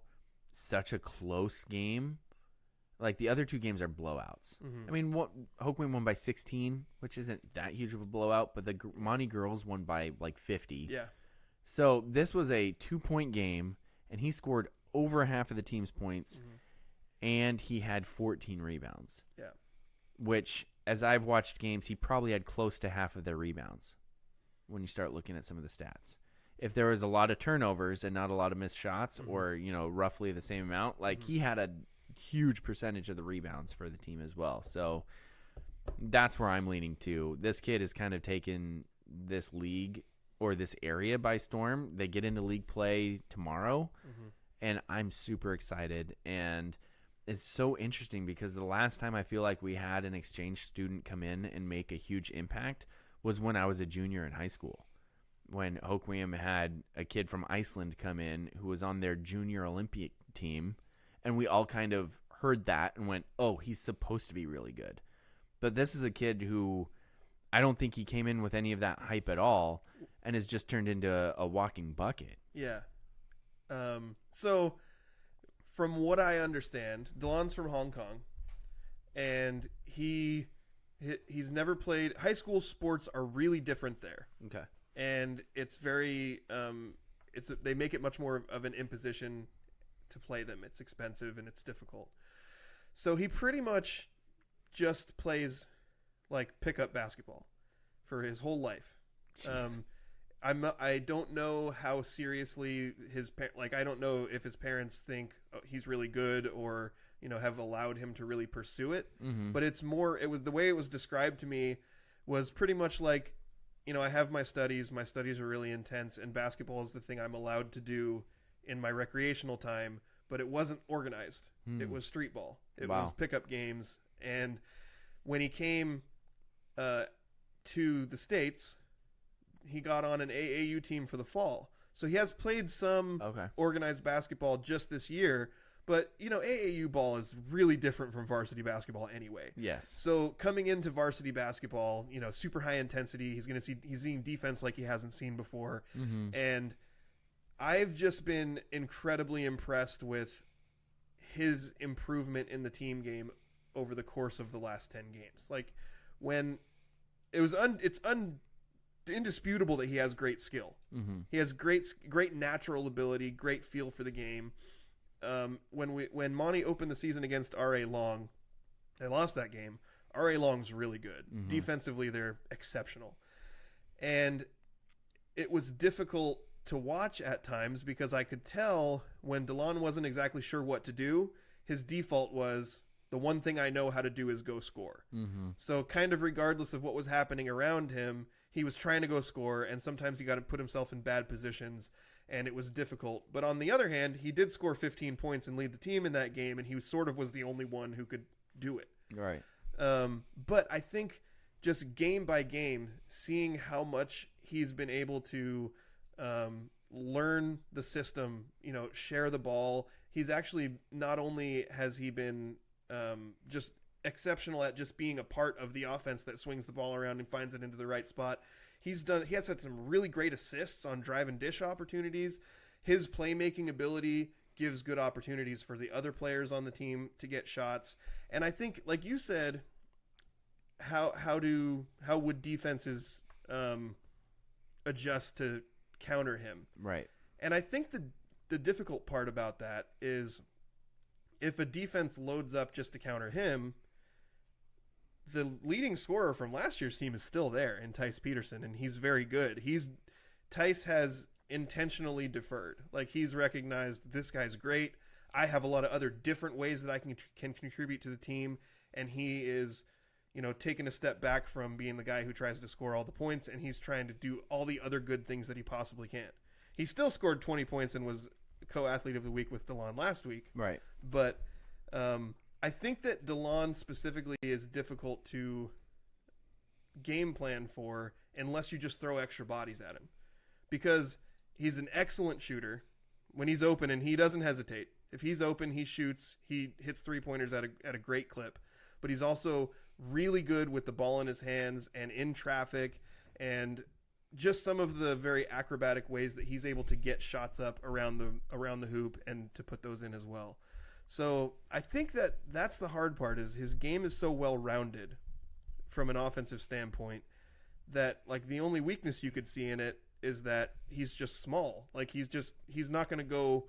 such a close game, like the other two games are blowouts. Mm-hmm. I mean, Hoquiam won by 16, which isn't that huge of a blowout, but the Monty girls won by like 50. Yeah. So this was a 2-point game, and he scored over half of the team's points, and he had 14 rebounds. Yeah. Which, as I've watched games, he probably had close to half of their rebounds when you start looking at some of the stats. If there was a lot of turnovers and not a lot of missed shots, or, roughly the same amount, like he had a huge percentage of the rebounds for the team as well. So that's where I'm leaning to. This kid has kind of taken this league or this area by storm. They get into league play tomorrow, and I'm super excited. And it's so interesting because the last time I feel like we had an exchange student come in and make a huge impact was when I was a junior in high school, when Hoquiam had a kid from Iceland come in who was on their junior Olympic team, and we all kind of heard that and went, oh, he's supposed to be really good. But this is a kid who I don't think he came in with any of that hype at all and has just turned into a walking bucket. Yeah. So from what I understand, DeLon's from Hong Kong, and he's never played. High school sports are really different there. Okay. And it's very they make it much more of an imposition to play them. It's expensive and it's difficult. So he pretty much just plays like pickup basketball for his whole life. I don't know how seriously I don't know if his parents think he's really good or have allowed him to really pursue it. But it was the way it was described to me was pretty much like, I have my studies are really intense, and basketball is the thing I'm allowed to do in my recreational time, but it wasn't organized. It was street ball. It was pickup games. And when he came to the States, he got on an AAU team for the fall. So he has played some organized basketball just this year, but AAU ball is really different from varsity basketball anyway. Yes. So coming into varsity basketball, super high intensity, he's seeing defense like he hasn't seen before. And I've just been incredibly impressed with his improvement in the team game over the course of the last 10 games. Like when it's indisputable that he has great skill. He has great natural ability, great feel for the game. When Monty opened the season against R.A. Long, they lost that game. R.A. Long's really good. Defensively, they're exceptional. And it was difficult to watch at times because I could tell when DeLon wasn't exactly sure what to do, his default was, the one thing I know how to do is go score. So kind of regardless of what was happening around him, he was trying to go score, and sometimes he got to put himself in bad positions, and it was difficult. But on the other hand, he did score 15 points and lead the team in that game, and he was the only one who could do it. Right. But I think just game by game, seeing how much he's been able to learn the system, share the ball. He's actually, not only has he been just exceptional at just being a part of the offense that swings the ball around and finds it into the right spot. He has had some really great assists on drive and dish opportunities. His playmaking ability gives good opportunities for the other players on the team to get shots. And I think, like you said, how would defenses adjust to counter him? Right. And I think the difficult part about that is if a defense loads up just to counter him, the leading scorer from last year's team is still there in Tice Peterson, and he's very good. Tice has intentionally deferred. Like, he's recognized, this guy's great. I have a lot of other different ways that I can contribute to the team, and he is, taking a step back from being the guy who tries to score all the points, and he's trying to do all the other good things that he possibly can. He still scored 20 points and was co-athlete of the week with DeLon last week. Right. But I think that DeLon specifically is difficult to game plan for unless you just throw extra bodies at him, because he's an excellent shooter when he's open, and he doesn't hesitate. If he's open, he shoots. He hits 3-pointers at a great clip. But he's also really good with the ball in his hands and in traffic, and just some of the very acrobatic ways that he's able to get shots up around the hoop and to put those in as well. So I think that's the hard part, is his game is so well rounded from an offensive standpoint that, like, the only weakness you could see in it is that he's just small. Like, he's not going to go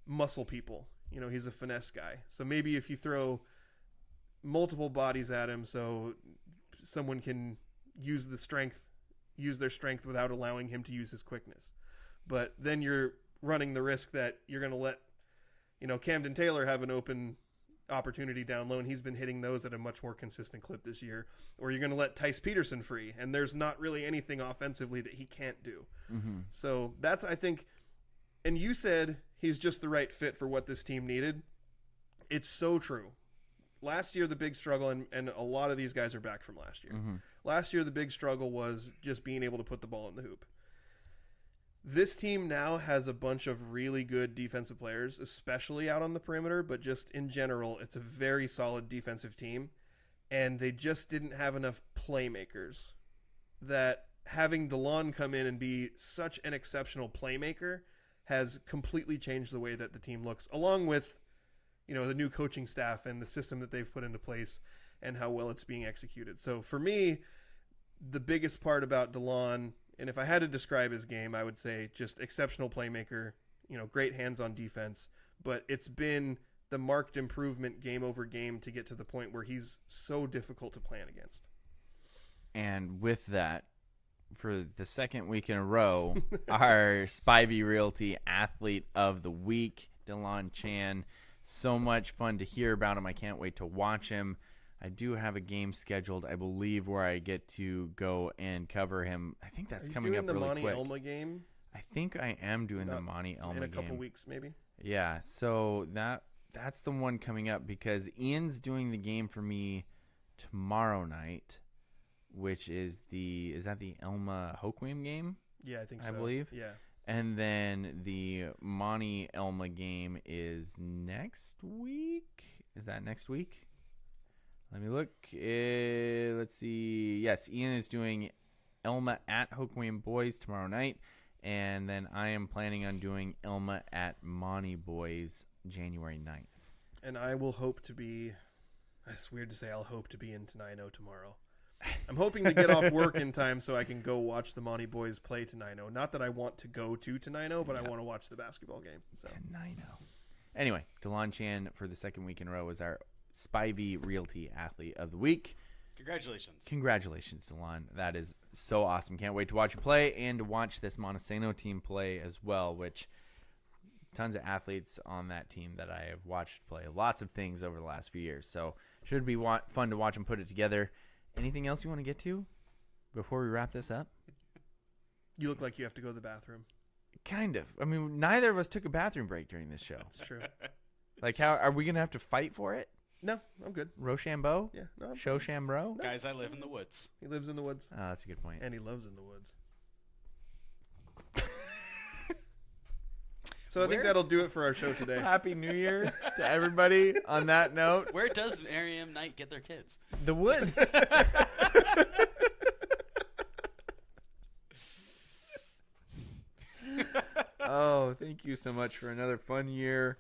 muscle people. He's a finesse guy. So maybe if you throw multiple bodies at him so someone can use their strength without allowing him to use his quickness. But then you're running the risk that you're going to let Camden Taylor have an open opportunity down low, and he's been hitting those at a much more consistent clip this year. Or you're going to let Tice Peterson free, and there's not really anything offensively that he can't do. Mm-hmm. So that's, I think, and you said he's just the right fit for what this team needed. It's so true. Last year, the big struggle, and a lot of these guys are back from last year. Mm-hmm. Last year, the big struggle was just being able to put the ball in the hoop. This team now has a bunch of really good defensive players, especially out on the perimeter, but just in general, it's a very solid defensive team. And they just didn't have enough playmakers. That having DeLon come in and be such an exceptional playmaker has completely changed the way that the team looks, along with, the new coaching staff and the system that they've put into place and how well it's being executed. So for me, the biggest part about DeLon, and if I had to describe his game, I would say just exceptional playmaker, great hands on defense, but it's been the marked improvement game over game to get to the point where he's so difficult to plan against. And with that, for the second week in a row, our Spivey Realty Athlete of the Week, DeLon Chan. So much fun to hear about him. I can't wait to watch him. I do have a game scheduled, I believe, where I get to go and cover him. I think that's coming up really quick. Are you doing the Monty Elma game? I think I am doing the Monty Elma game. In a couple weeks, maybe? Yeah, so that's the one coming up, because Ian's doing the game for me tomorrow night, which is that the Elma Hoquiam game? Yeah, I think so. I believe. Yeah. And then the Monty Elma game is next week. Is that next week? Let me look. Let's see. Yes, Ian is doing Elma at Hoquiam Boys tomorrow night. And then I am planning on doing Elma at Monty Boys January 9th. And I will hope to be, it's weird to say I'll hope to be in Tenino tomorrow. I'm hoping to get off work in time so I can go watch the Monty Boys play Tenino. Not that I want to go to Tenino, but I want to watch the basketball game. So. Tenino. Anyway, DeLon Chan for the second week in a row is our Spivey Realty Athlete of the Week. Congratulations. Congratulations, DeLon. That is so awesome. Can't wait to watch you play and to watch this Montesano team play as well, which tons of athletes on that team that I have watched play. Lots of things over the last few years. So should be fun to watch them put it together. Anything else you want to get to before we wrap this up? You look like you have to go to the bathroom. Kind of. I mean, neither of us took a bathroom break during this show. That's true. Like, how are we going to have to fight for it? No, I'm good. Rochambeau? Yeah, no, Chochambeau? Guys, I live in the woods. he lives in the woods, Oh, that's a good point. and he loves in the woods. So I think that'll do it for our show today. Happy New Year to everybody on that note. Where does Miriam Knight get their kids? The woods. Oh, thank you so much for another fun year.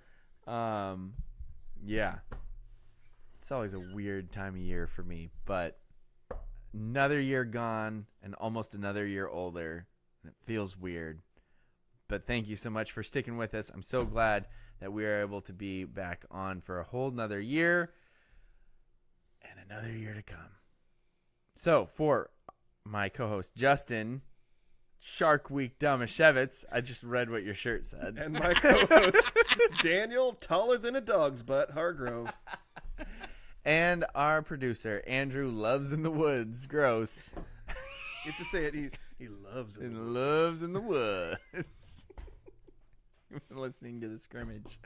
Yeah. It's always a weird time of year for me, but another year gone and almost another year older. It feels weird. But thank you so much for sticking with us. I'm so glad that we are able to be back on for a whole nother year and another year to come. So for my co-host Justin, Shark Week Damashevitz, I just read what your shirt said. And my co-host, Daniel, taller than a dog's butt, Hargrove. And our producer, Andrew Loves in the Woods. Gross. You have to say it. He loves it. And loves in the woods. You've been listening to The Scrimmage.